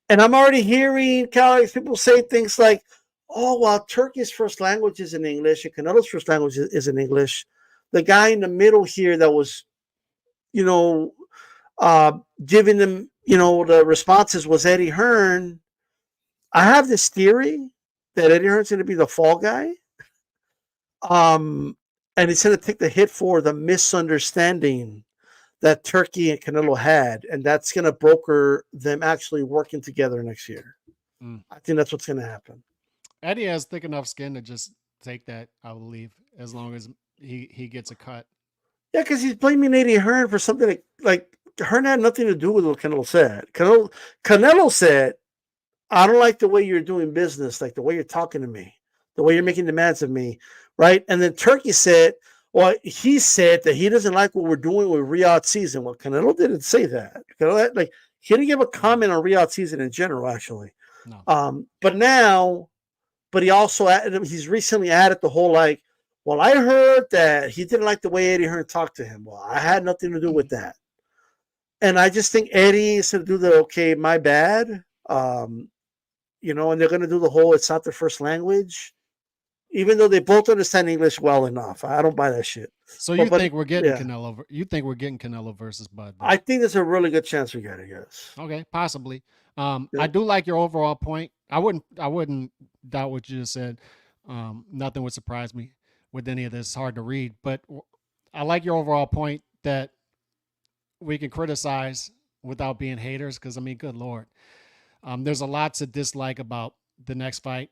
Speaker 1: and I'm already hearing people say things like, oh, well, Turkey's first language is in English and Canelo's first language is in English. The guy in the middle here that was, giving them, the responses was Eddie Hearn. I have this theory that Eddie Hearn's going to be the fall guy. And he's going to take the hit for the misunderstanding that Turkey and Canelo had, and that's going to broker them actually working together next year. I think that's what's going to happen.
Speaker 3: Eddie has thick enough skin to just take that, I believe, as long as he gets a cut.
Speaker 1: Yeah, because he's blaming Eddie Hearn for something like Hearn had nothing to do with what Canelo said. Canelo said, I don't like the way you're doing business, like the way you're talking to me, the way you're making demands of me, right? And then Turki said, well, he said that he doesn't like what we're doing with Riyadh season. Well, Canelo didn't say that. Canelo, like, he didn't give a comment on Riyadh season in general, actually.
Speaker 3: No.
Speaker 1: But he also added, he's recently added the whole like, well, I heard that he didn't like the way Eddie Hearn talked to him. Well, I had nothing to do with that. And I just think Eddie is going to do the, okay, my bad. And they're going to do the whole, it's not their first language. Even though they both understand English well enough. I don't buy that shit.
Speaker 3: So you think we're getting Canelo? You think we're getting Canelo versus Bud?
Speaker 1: I think there's a really good chance we get it, yes.
Speaker 3: Okay, possibly. I do like your overall point. I wouldn't doubt what you just said. Nothing would surprise me with any of this. It's hard to read, but I like your overall point that we can criticize without being haters. Because I mean, good Lord, there's a lot to dislike about the next fight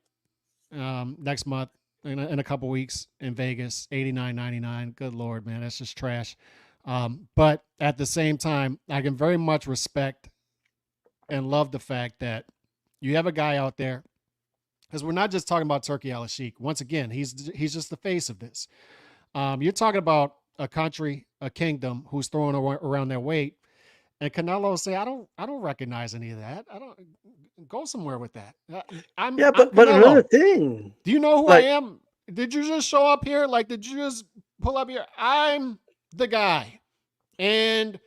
Speaker 3: next month in a couple weeks in Vegas. 89.99. Good Lord, man, that's just trash. But at the same time, I can very much respect and love the fact that you have a guy out there, because we're not just talking about Turki Al-Sheikh. Once again, he's just the face of this. You're talking about a country, a kingdom who's throwing around their weight, and Canelo say, I don't recognize any of that. I don't go somewhere with that. I'm
Speaker 1: another thing.
Speaker 3: Do you know who I am? Did you just show up here? Like, did you just pull up here? I'm the guy. And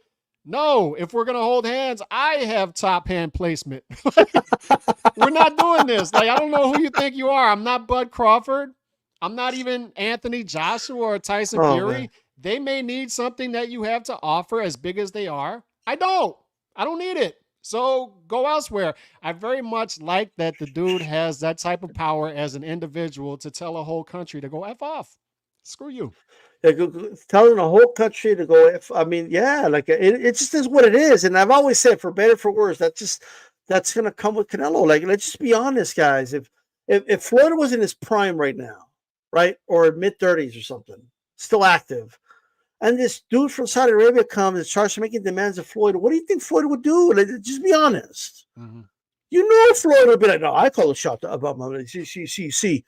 Speaker 3: no, if we're going to hold hands, I have top hand placement. We're not doing this. Like, I don't know who you think you are. I'm not Bud Crawford. I'm not even Anthony Joshua or Tyson Fury. Man. They may need something that you have to offer, as big as they are. I don't need it. So go elsewhere. I very much like that the dude has that type of power as an individual to tell a whole country to go F off. Screw you.
Speaker 1: Telling the whole country to go. It just is what it is. And I've always said, for better for worse, that's going to come with Canelo. Like, let's just be honest, guys. If Floyd was in his prime right now, right, or mid-30s or something, still active, and this dude from Saudi Arabia comes and starts making demands of Floyd, what do you think Floyd would do? Like, just be honest. Mm-hmm. You know, Floyd would be like, no, I call a shot about my You see.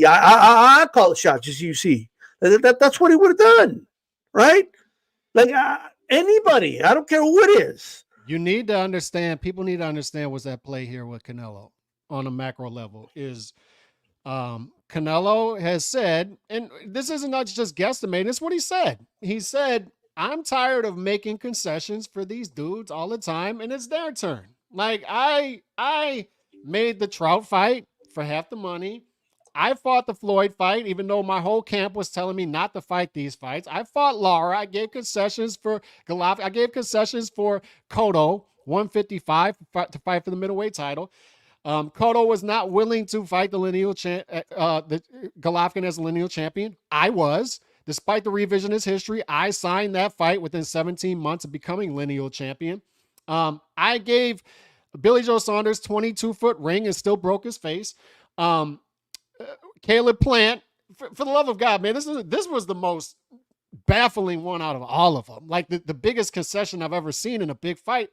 Speaker 1: I call the shot. Just you see. That's what he would have done, right? Like anybody, I don't care who it is.
Speaker 3: You need to understand. People need to understand what's at play here with Canelo on a macro level. Is Canelo has said, and this isn't not just guesstimating. It's what he said. He said, "I'm tired of making concessions for these dudes all the time, and it's their turn. Like I made the Trout fight for half the money. I fought the Floyd fight, even though my whole camp was telling me not to fight these fights. I fought Lara. I gave concessions for Golovkin. I gave concessions for Cotto, 155 to fight for the middleweight title. Cotto was not willing to fight the Golovkin as a lineal champion. I was. Despite the revisionist history, I signed that fight within 17 months of becoming lineal champion. I gave Billy Joe Saunders 22-foot ring and still broke his face. Caleb Plant, for the love of God, man, this was the most baffling one out of all of them. Like the biggest concession I've ever seen in a big fight.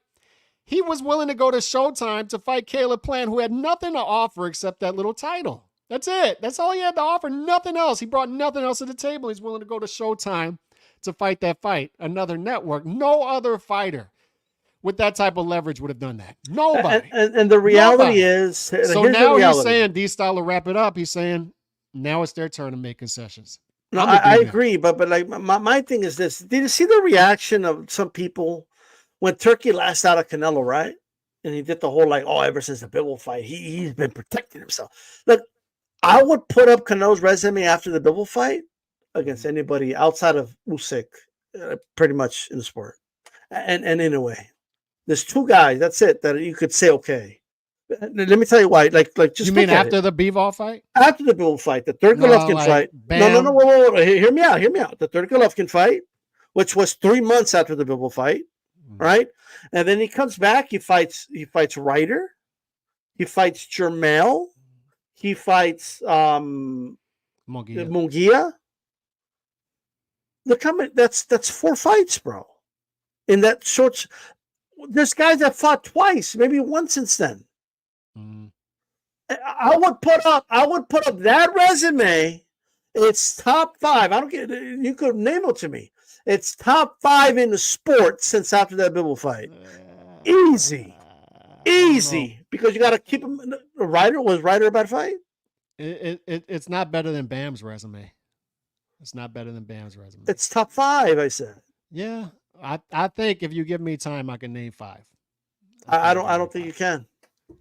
Speaker 3: He was willing to go to Showtime to fight Caleb Plant, who had nothing to offer except that little title. That's it. That's all he had to offer. Nothing else. He brought nothing else to the table. He's willing to go to Showtime to fight that fight. Another network. No other fighter with that type of leverage would have done that. Nobody.
Speaker 1: And the reality is...
Speaker 3: So now he's saying, D-Style will wrap it up. He's saying, now it's their turn to make concessions.
Speaker 1: No, I agree. But like my thing is this. Did you see the reaction of some people when Turki last out of Canelo, right? And he did the whole like, ever since the Bivol fight, he's been protecting himself. Look, I would put up Canelo's resume after the Bivol fight against anybody outside of Usyk, pretty much in the sport. And in a way, there's two guys. That's it. That you could say, okay. Let me tell you why. Like just
Speaker 3: you mean after the Bivol fight?
Speaker 1: After the Bivol fight, the third Golovkin fight.
Speaker 3: Bam.
Speaker 1: No. Whoa. Hear me out. The third Golovkin fight, which was 3 months after the Bivol fight, right? And then he comes back. He fights Ryder. He fights Jermell. He fights Munguia. That's 4 fights, bro. In that short, there's guys that fought twice, maybe once since then.
Speaker 3: Mm.
Speaker 1: I would put up that resume. It's top 5. I don't get. You could name it to me. It's top 5 in the sport since after that Bivol fight. Easy, because you got to keep him. Was Ryder a bad fight?
Speaker 3: It's not better than Bam's resume. It's not better than Bam's resume.
Speaker 1: It's top 5. I said.
Speaker 3: Yeah, I think if you give me time, I can name 5.
Speaker 1: I don't think you can,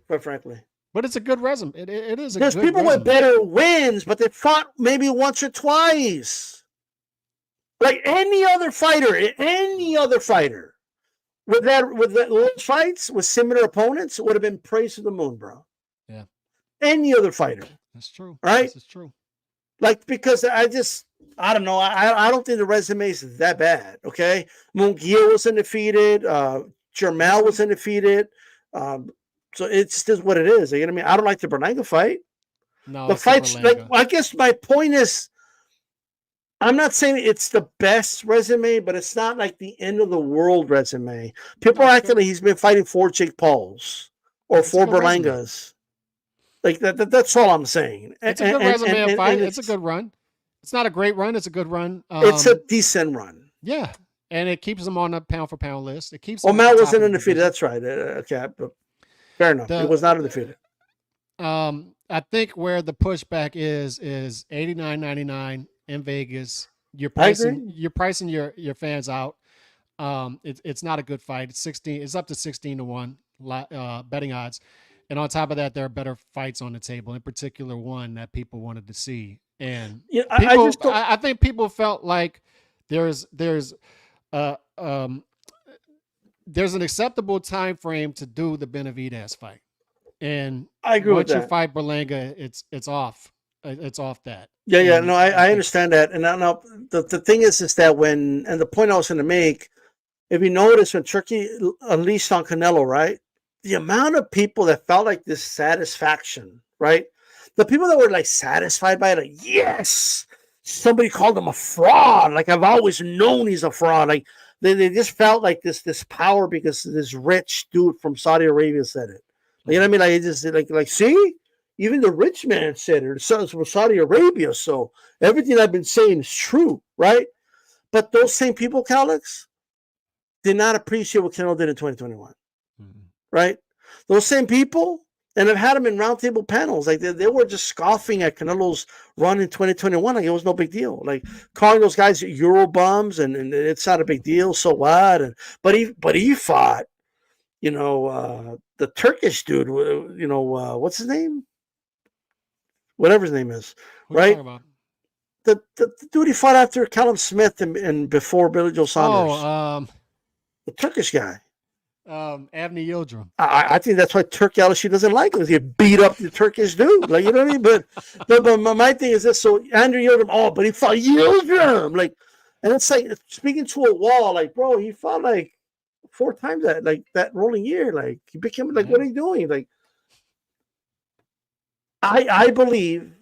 Speaker 1: quite frankly.
Speaker 3: But it's a good resume. It is.
Speaker 1: There's people with better wins, but they fought maybe once or twice. Like any other fighter with those fights with similar opponents would have been praised to the moon, bro.
Speaker 3: Yeah.
Speaker 1: Any other fighter.
Speaker 3: That's true.
Speaker 1: Right?
Speaker 3: This is true.
Speaker 1: Like, because I don't know. I don't think the resume is that bad. Okay. Munguia was undefeated. Jermell was undefeated. So it's just what it is. You know what I mean? I don't like the Berlanga fight.
Speaker 3: No,
Speaker 1: the fights, like, I guess my point is, I'm not saying it's the best resume, but it's not like the end of the world resume. People are acting like he's been fighting 4 Jake Pauls or 4 Berlangas. Like that's all I'm saying.
Speaker 3: It's a good resume fight. It's a good run. It's not a great run. It's a good run.
Speaker 1: It's a decent run.
Speaker 3: Yeah, and it keeps him on a pound for pound list. It keeps.
Speaker 1: Matt wasn't undefeated. That's right. Okay, but fair enough. It was not undefeated.
Speaker 3: I think where the pushback is $89.99 in Vegas. You're pricing your fans out. It's not a good fight. It's 16. It's up to 16-1 betting odds. And on top of that, there are better fights on the table, in particular one that people wanted to see. And I think people felt like there's an acceptable time frame to do the Benavidez fight. And
Speaker 1: I agree with that.
Speaker 3: Once you fight Berlanga, it's off. It's off that.
Speaker 1: Yeah. No, I understand that. And now the thing is that and the point I was going to make, if you notice when Turki unleashed on Canelo, right? The amount of people that felt like this satisfaction, right? The people that were like satisfied by it, like, yes, somebody called him a fraud. Like, I've always known he's a fraud. Like, they just felt like this power because this rich dude from Saudi Arabia said it. You know what I mean? Like, it just like see, even the rich man said it. It's from Saudi Arabia, so everything I've been saying is true, right? But those same people, Calix, did not appreciate what Canelo did in 2021. Right? Those same people, and I've had them in roundtable panels, like they were just scoffing at Canelo's run in 2021, like it was no big deal. Like calling those guys Euro bums, and it's not a big deal, so what? But he fought, the Turkish dude, what's his name? Whatever his name is, right? The dude he fought after Callum Smith and before Billy Joe Saunders. The Turkish guy.
Speaker 3: Avni Yildirim.
Speaker 1: I think that's why Turki Al-Shi doesn't like him. He beat up the Turkish dude. Like, you know what I mean? But my thing is this. So Andrew Yildirim, but he fought Yildirim. Like, and it's like speaking to a wall. Like, bro, he fought like 4 times that rolling year. Like, he became like, what are you doing? Like, I believe.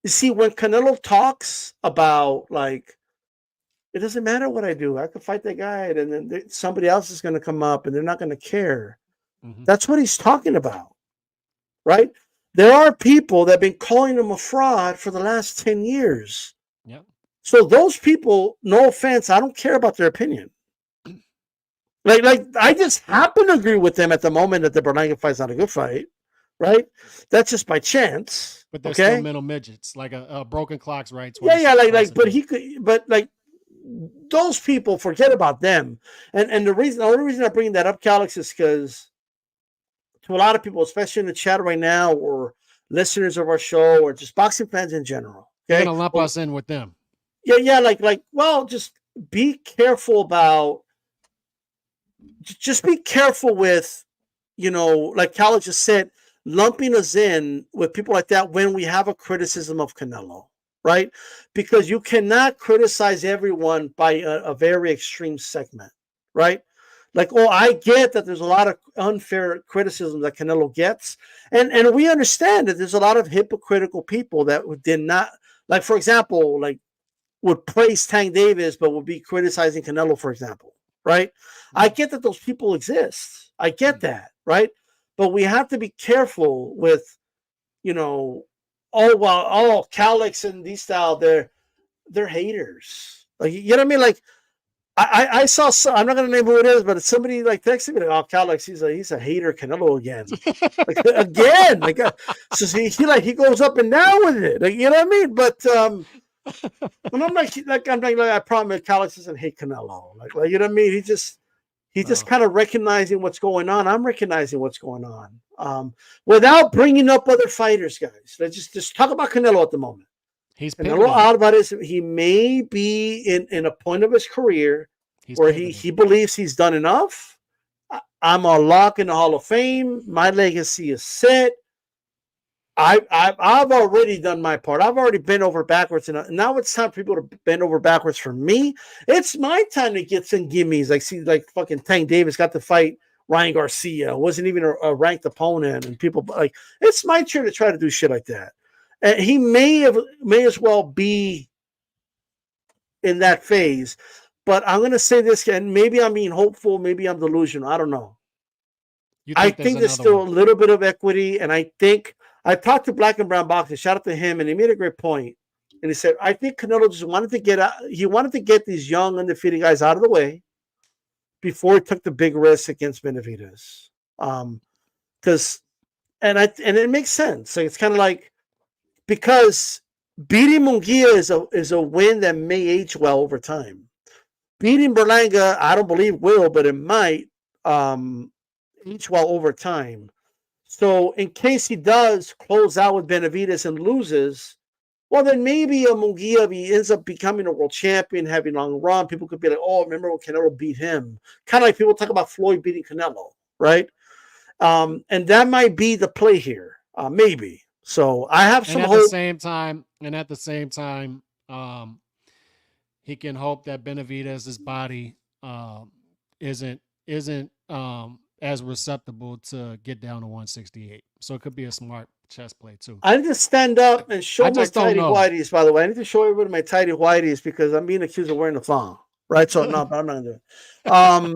Speaker 1: You see, when Canelo talks about like, it doesn't matter what I do. I could fight that guy, and then somebody else is going to come up, and they're not going to care. Mm-hmm. That's what he's talking about, right? There are people that have been calling him a fraud for the last 10 years.
Speaker 3: Yep.
Speaker 1: So those people, no offense, I don't care about their opinion. Like I just happen to agree with them at the moment that the Berlanga fight's not a good fight, right? That's just by chance.
Speaker 3: But they're still mental midgets, like a broken clock's right.
Speaker 1: Yeah, but those people, forget about them. And the only reason I'm bringing that up, Calix, is because to a lot of people, especially in the chat right now, or listeners of our show, or just boxing fans in general, okay,
Speaker 3: you're gonna lump us in with them.
Speaker 1: Yeah. Well, just be careful about. Just be careful with, like Calix just said, lumping us in with people like that when we have a criticism of Canelo. Right? Because you cannot criticize everyone by a very extreme segment, right? Like, oh, I get that there's a lot of unfair criticism that Canelo gets, and we understand that there's a lot of hypocritical people that did not, like, for example, like would praise Tank Davis but would be criticizing Canelo, for example, right? I get that those people exist. I get that, right? But we have to be careful with, Calix and these style, they're haters. Like, you know what I mean? Like, I saw I'm not gonna name who it is, but somebody like texted me like, "Oh, Calix, he's a hater, Canelo again, like again, like so he goes up and down with it, like, you know what I mean?" But and I'm like I promise, Calix doesn't hate Canelo, like you know what I mean? He's just kind of recognizing what's going on. I'm recognizing what's going on, without bringing up other fighters, guys. Let's just talk about Canelo at the moment.
Speaker 3: He's
Speaker 1: Canelo Alvarez, he may be in a point of his career where he believes he's done enough. I'm a lock in the Hall of Fame. My legacy is set. I've already done my part. I've already bent over backwards, and now it's time for people to bend over backwards for me. It's my time to get some gimmies. Like fucking Tank Davis got to fight Ryan Garcia. Wasn't even a ranked opponent, and people like it's my turn to try to do shit like that. And he may as well be in that phase, but I'm going to say this, and maybe I'm being hopeful, maybe I'm delusional. I don't know. I think there's still a little bit of equity, and I think I talked to Black and Brown Boxing. Shout out to him, and he made a great point. And he said, I think Canelo just wanted to get out. He wanted to get these young undefeated guys out of the way before he took the big risk against Benavidez. Because and it makes sense. So it's kind of like, because beating Munguia is a win that may age well over time. Beating Berlanga, I don't believe will, but it might age well over time. So in case he does close out with Benavidez and loses, well, then maybe a Munguia, if he ends up becoming a world champion, having a long run, people could be like, oh, remember when Canelo beat him? Kind of like people talk about Floyd beating Canelo, right? And that might be the play here, maybe. So I have some hope.
Speaker 3: At the same time, he can hope that Benavidez's body isn't as receptible to get down to 168. So it could be a smart chess play too.
Speaker 1: I need to stand up and show my tidy whities. By the way, I need to show everybody my tidy whities because I'm being accused of wearing a thong, right? So no, but I'm not gonna do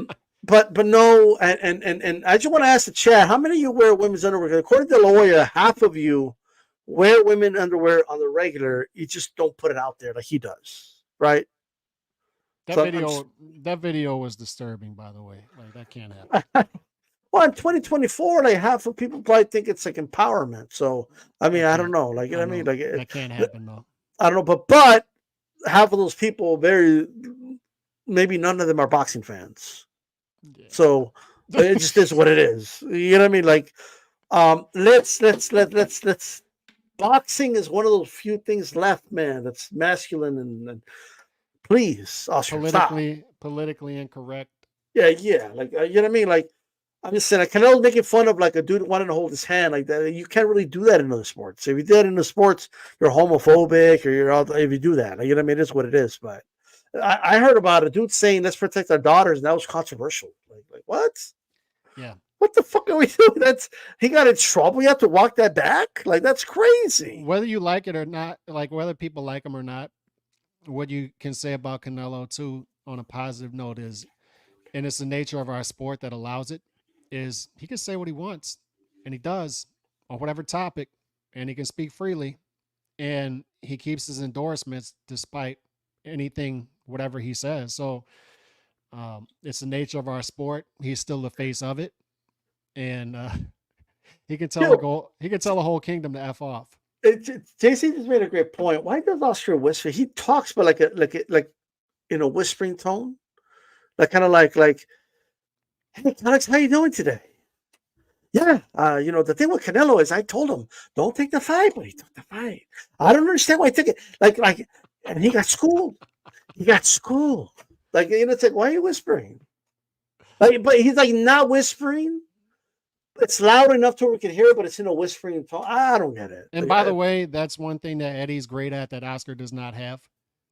Speaker 1: it. But no, and I just want to ask the chat: how many of you wear women's underwear? According to De La Hoya, half of you wear women underwear on the regular. You just don't put it out there like he does, right?
Speaker 3: That video was disturbing, by the way. Like that can't happen.
Speaker 1: Well, in 2024, like half of people probably think it's like empowerment. So I mean, I don't know. Like you know what I mean? Like
Speaker 3: that can't happen though.
Speaker 1: I don't know, but half of those people, maybe none of them are boxing fans. Yeah. So it just is what it is. You know what I mean? Like, let's boxing is one of those few things left, man, that's masculine and please, Oscar,
Speaker 3: politically incorrect.
Speaker 1: Yeah. Like, you know what I mean? Like, I'm just saying, Canelo making fun of like a dude wanting to hold his hand like that. You can't really do that in other sports. If you do that in the sports, you're homophobic, or you're out. If you do that, like, you know what I mean? It's what it is. But I heard about a dude saying, let's protect our daughters, and that was controversial. Like what?
Speaker 3: Yeah.
Speaker 1: What the fuck are we doing? He got in trouble. You have to walk that back? Like, that's crazy.
Speaker 3: Whether you like it or not, like whether people like him or not, what you can say about Canelo too, on a positive note, is, and it's the nature of our sport that allows it, is he can say what he wants, and he does on whatever topic, and he can speak freely, and he keeps his endorsements despite anything, whatever he says. So it's the nature of our sport. He's still the face of it, and he can tell the whole kingdom to F off.
Speaker 1: JC just made a great point. Why does Oscar whisper? He talks, but like in a whispering tone, like kind of like, hey Alex, how you doing today? Yeah, the thing with Canelo is I told him don't take the fight, but he took the fight. I don't understand why he took it. Like, and he got schooled. Like, it's like, why are you whispering? Like, but he's like not whispering. It's loud enough to where we can hear it, but it's in a whispering tone. I don't get it.
Speaker 3: And by the way, that's one thing that Eddie's great at that Oscar does not have.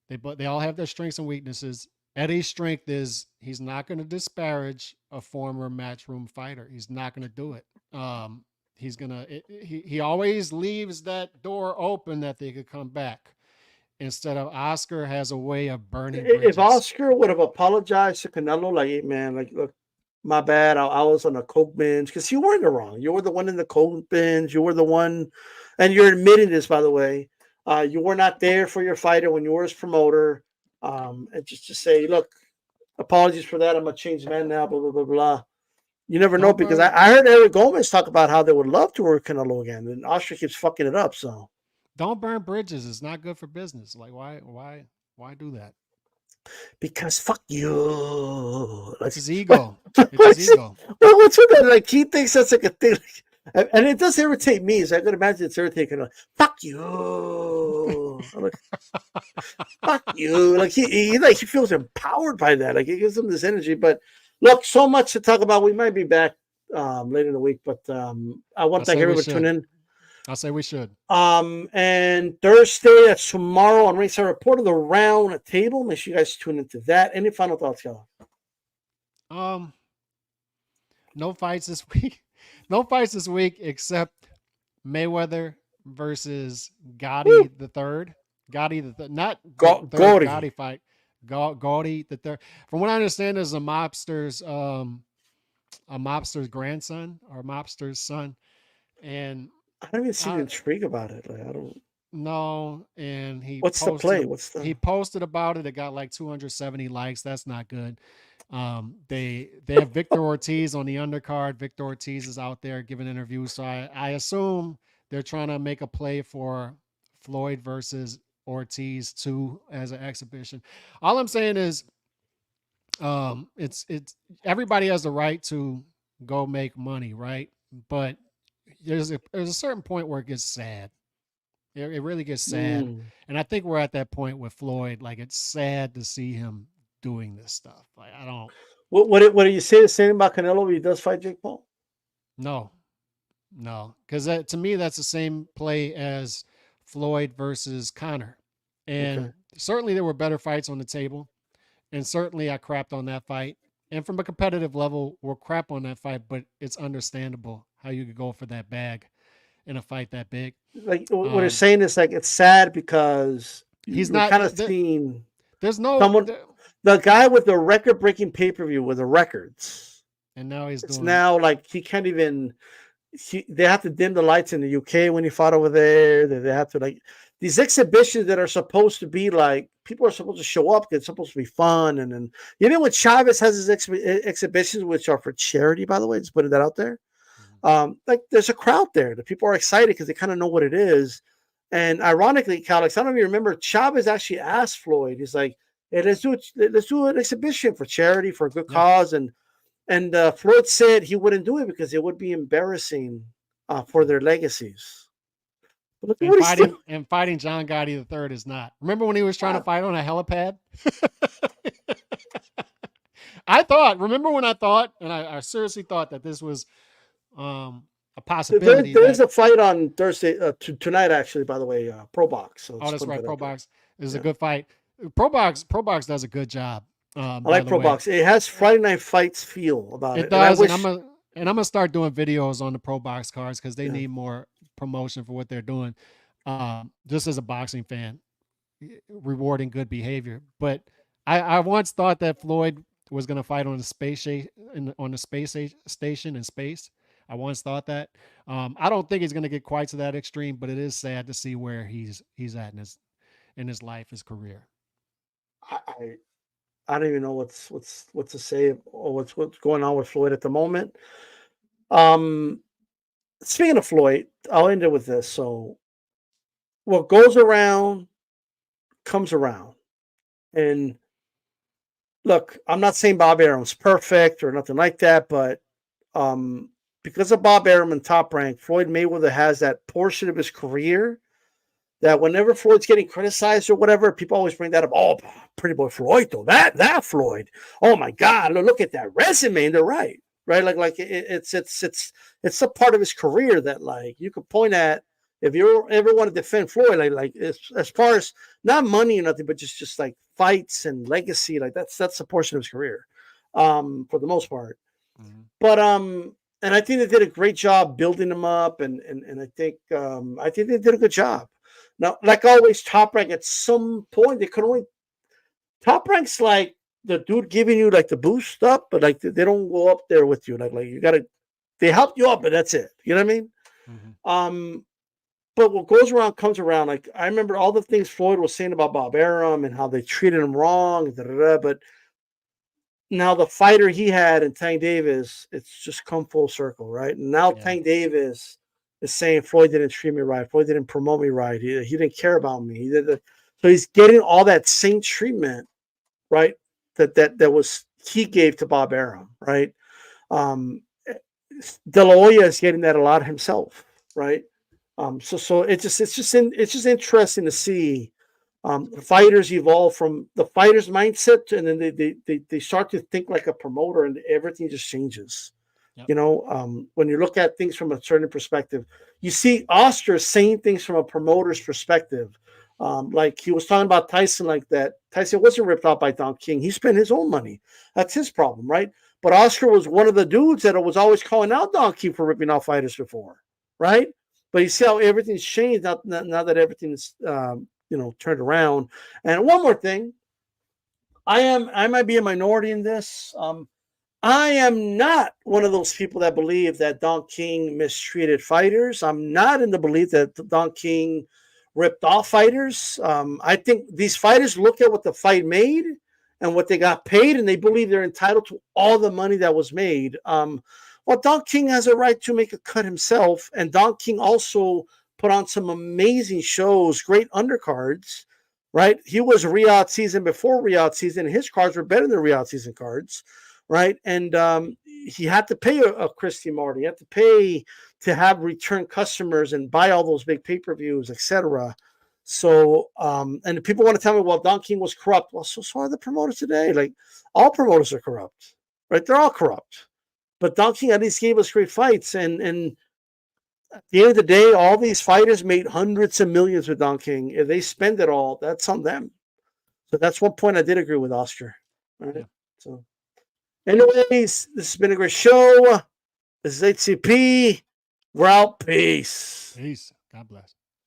Speaker 3: They all have their strengths and weaknesses, Eddie's strength is he's not going to disparage a former matchroom fighter. He's not going to do it. He's gonna. He always leaves that door open that they could come back. Instead of Oscar has a way of burning bridges.
Speaker 1: If Oscar would have apologized to Canelo, like, hey, man, like, look, my bad, I was on a coke binge, because you weren't wrong. You were the one in the coke binge. You were the one, and you're admitting this, by the way. You were not there for your fighter when you were his promoter. And just to say, look, apologies for that. I'm a changed man now. Blah blah blah blah. You never know, because I heard Eric Gomez talk about how they would love to work Canelo again, and Oscar keeps fucking it up. So
Speaker 3: don't burn bridges. It's not good for business. Like why do that?
Speaker 1: Because fuck you.
Speaker 3: It's his ego. It's his ego.
Speaker 1: Well, what's with that? Like he thinks that's like a thing, and it does irritate me. So I can imagine it's irritating. Like, fuck you. Like, fuck you. Like he feels empowered by that. Like it gives him this energy. But look, so much to talk about. We might be back later in the week, but I want to thank everybody for tuning in.
Speaker 3: I'll say we should.
Speaker 1: And Thursday, that's tomorrow on Ringside Report of the Round Table. Make sure you guys tune into that. Any final thoughts, Kelly?
Speaker 3: No fights this week. No fights this week except Mayweather versus Gotti the third. Gotti the third, not Gotti fight. Gotti the third. From what I understand, is a mobster's grandson or mobster's son, and
Speaker 1: I don't even see the intrigue about it. Like I don't
Speaker 3: know. And he
Speaker 1: the play?
Speaker 3: He posted about it. It got like 270 likes. That's not good. They have Victor Ortiz on the undercard. Victor Ortiz is out there giving interviews. So I assume they're trying to make a play for Floyd versus Ortiz 2 as an exhibition. All I'm saying is it's everybody has the right to go make money, right? But there's a certain point where it gets sad. It really gets sad. And I think we're at that point with Floyd. Like it's sad to see him doing this stuff. Like I don't.
Speaker 1: What do you say the same about Canelo when he does fight Jake Paul?
Speaker 3: No, because to me that's the same play as Floyd versus Conor, and certainly there were better fights on the table, and certainly I crapped on that fight. And from a competitive level, we'll crap on that fight, but it's understandable how you could go for that bag in a fight that big.
Speaker 1: Like what you're saying is like it's sad because
Speaker 3: he's not
Speaker 1: kind of seeing.
Speaker 3: There's no
Speaker 1: someone. The guy with the record-breaking pay-per-view with the records,
Speaker 3: and now
Speaker 1: it's now like he can't even. They have to dim the lights in the UK when he fought over there. They have to like these exhibitions that are supposed to be like people are supposed to show up. It's supposed to be fun, and then even when Chavez has his exhibitions, which are for charity, by the way, just putting that out there. Like there's a crowd there. The people are excited because they kind of know what it is. And ironically, Calix, I don't even remember Chavez actually asked Floyd. He's like, "Hey, let's do an exhibition for charity for a good cause." And Floyd said he wouldn't do it because it would be embarrassing for their legacies.
Speaker 3: And fighting John Gotti III is not. Remember when he was trying to fight on a helipad? Remember when I thought, and I seriously thought that this was a possibility.
Speaker 1: There's a fight on Thursday, tonight, actually, by the way, Pro Box. So
Speaker 3: that's right. Pro Box is a good fight. Pro Box does a good job.
Speaker 1: I like Pro Box. It has Friday Night Fights feel about it.
Speaker 3: It does, and I'm gonna start doing videos on the Pro Box cards because they need more promotion for what they're doing. Just as a boxing fan, rewarding good behavior. But I once thought that Floyd was gonna fight on the space station in space. I once thought that. I don't think he's gonna get quite to that extreme, but it is sad to see where he's at in his life, his career.
Speaker 1: I don't even know what to say or what's going on with Floyd at the moment. Speaking of Floyd, I'll end it with this. So, what goes around comes around, and look, I'm not saying Bob Arum's perfect or nothing like that, but because of Bob Arum and Top Rank, Floyd Mayweather has that portion of his career that whenever Floyd's getting criticized or whatever, people always bring that up. Oh, pretty boy Floyd, though. That Floyd. Oh my God, look at that resume. And they're right. Like it's a part of his career that like you could point at if you ever want to defend Floyd, like as far as not money or nothing, but just like fights and legacy. Like that's a portion of his career, for the most part.
Speaker 3: Mhm.
Speaker 1: But and I think they did a great job building him up, and I think they did a good job. Now, like always, Top Rank at some point they could only Top Rank's like the dude giving you like the boost up, but like they don't go up there with you. Like you gotta, they help you up, but that's it. You know what I mean?
Speaker 3: Mhm.
Speaker 1: But what goes around comes around. Like I remember all the things Floyd was saying about Bob Arum and how they treated him wrong, but now the fighter he had in Tank Davis, it's just come full circle, right? And now
Speaker 3: Yeah.
Speaker 1: Tank Davis is saying Floyd didn't treat me right. Floyd didn't promote me right. He didn't care about me. So he's getting all that same treatment, right? That was he gave to Bob Arum, right? De La Hoya is getting that a lot himself, right? So it's just interesting to see fighters evolve from the fighter's mindset, and then they start to think like a promoter, and everything just changes.
Speaker 3: Yep.
Speaker 1: You know, when you look at things from a certain perspective, you see Oscar saying things from a promoter's perspective. Like he was talking about Tyson, like that. Tyson wasn't ripped off by Don King. He spent his own money. That's his problem, right? But Oscar was one of the dudes that was always calling out Don King for ripping off fighters before, right? But you see how everything's changed now that everything's turned around. And one more thing, I might be a minority in this. I am not one of those people that believe that Don King mistreated fighters. I'm not in the belief that Don King ripped off fighters. I think these fighters look at what the fight made and what they got paid, and they believe they're entitled to all the money that was made. Well, Don King has a right to make a cut himself, and Don King also put on some amazing shows, great undercards, right? He was Riyadh season before Riyadh season, and his cards were better than Riyadh season cards, right? And he had to pay a Christy Martin. He had to pay to have return customers and buy all those big pay-per-views, etc. So, and people want to tell me, well, Don King was corrupt. Well, so are the promoters today. Like all promoters are corrupt, right? They're all corrupt. But Don King at least gave us great fights. And at the end of the day, all these fighters made hundreds of millions with Don King. If they spend it all, that's on them. So that's one point I did agree with Oscar. Right?
Speaker 3: Yeah.
Speaker 1: So, anyways, this has been a great show. This is HCP. We're out. Peace.
Speaker 3: Peace. God bless.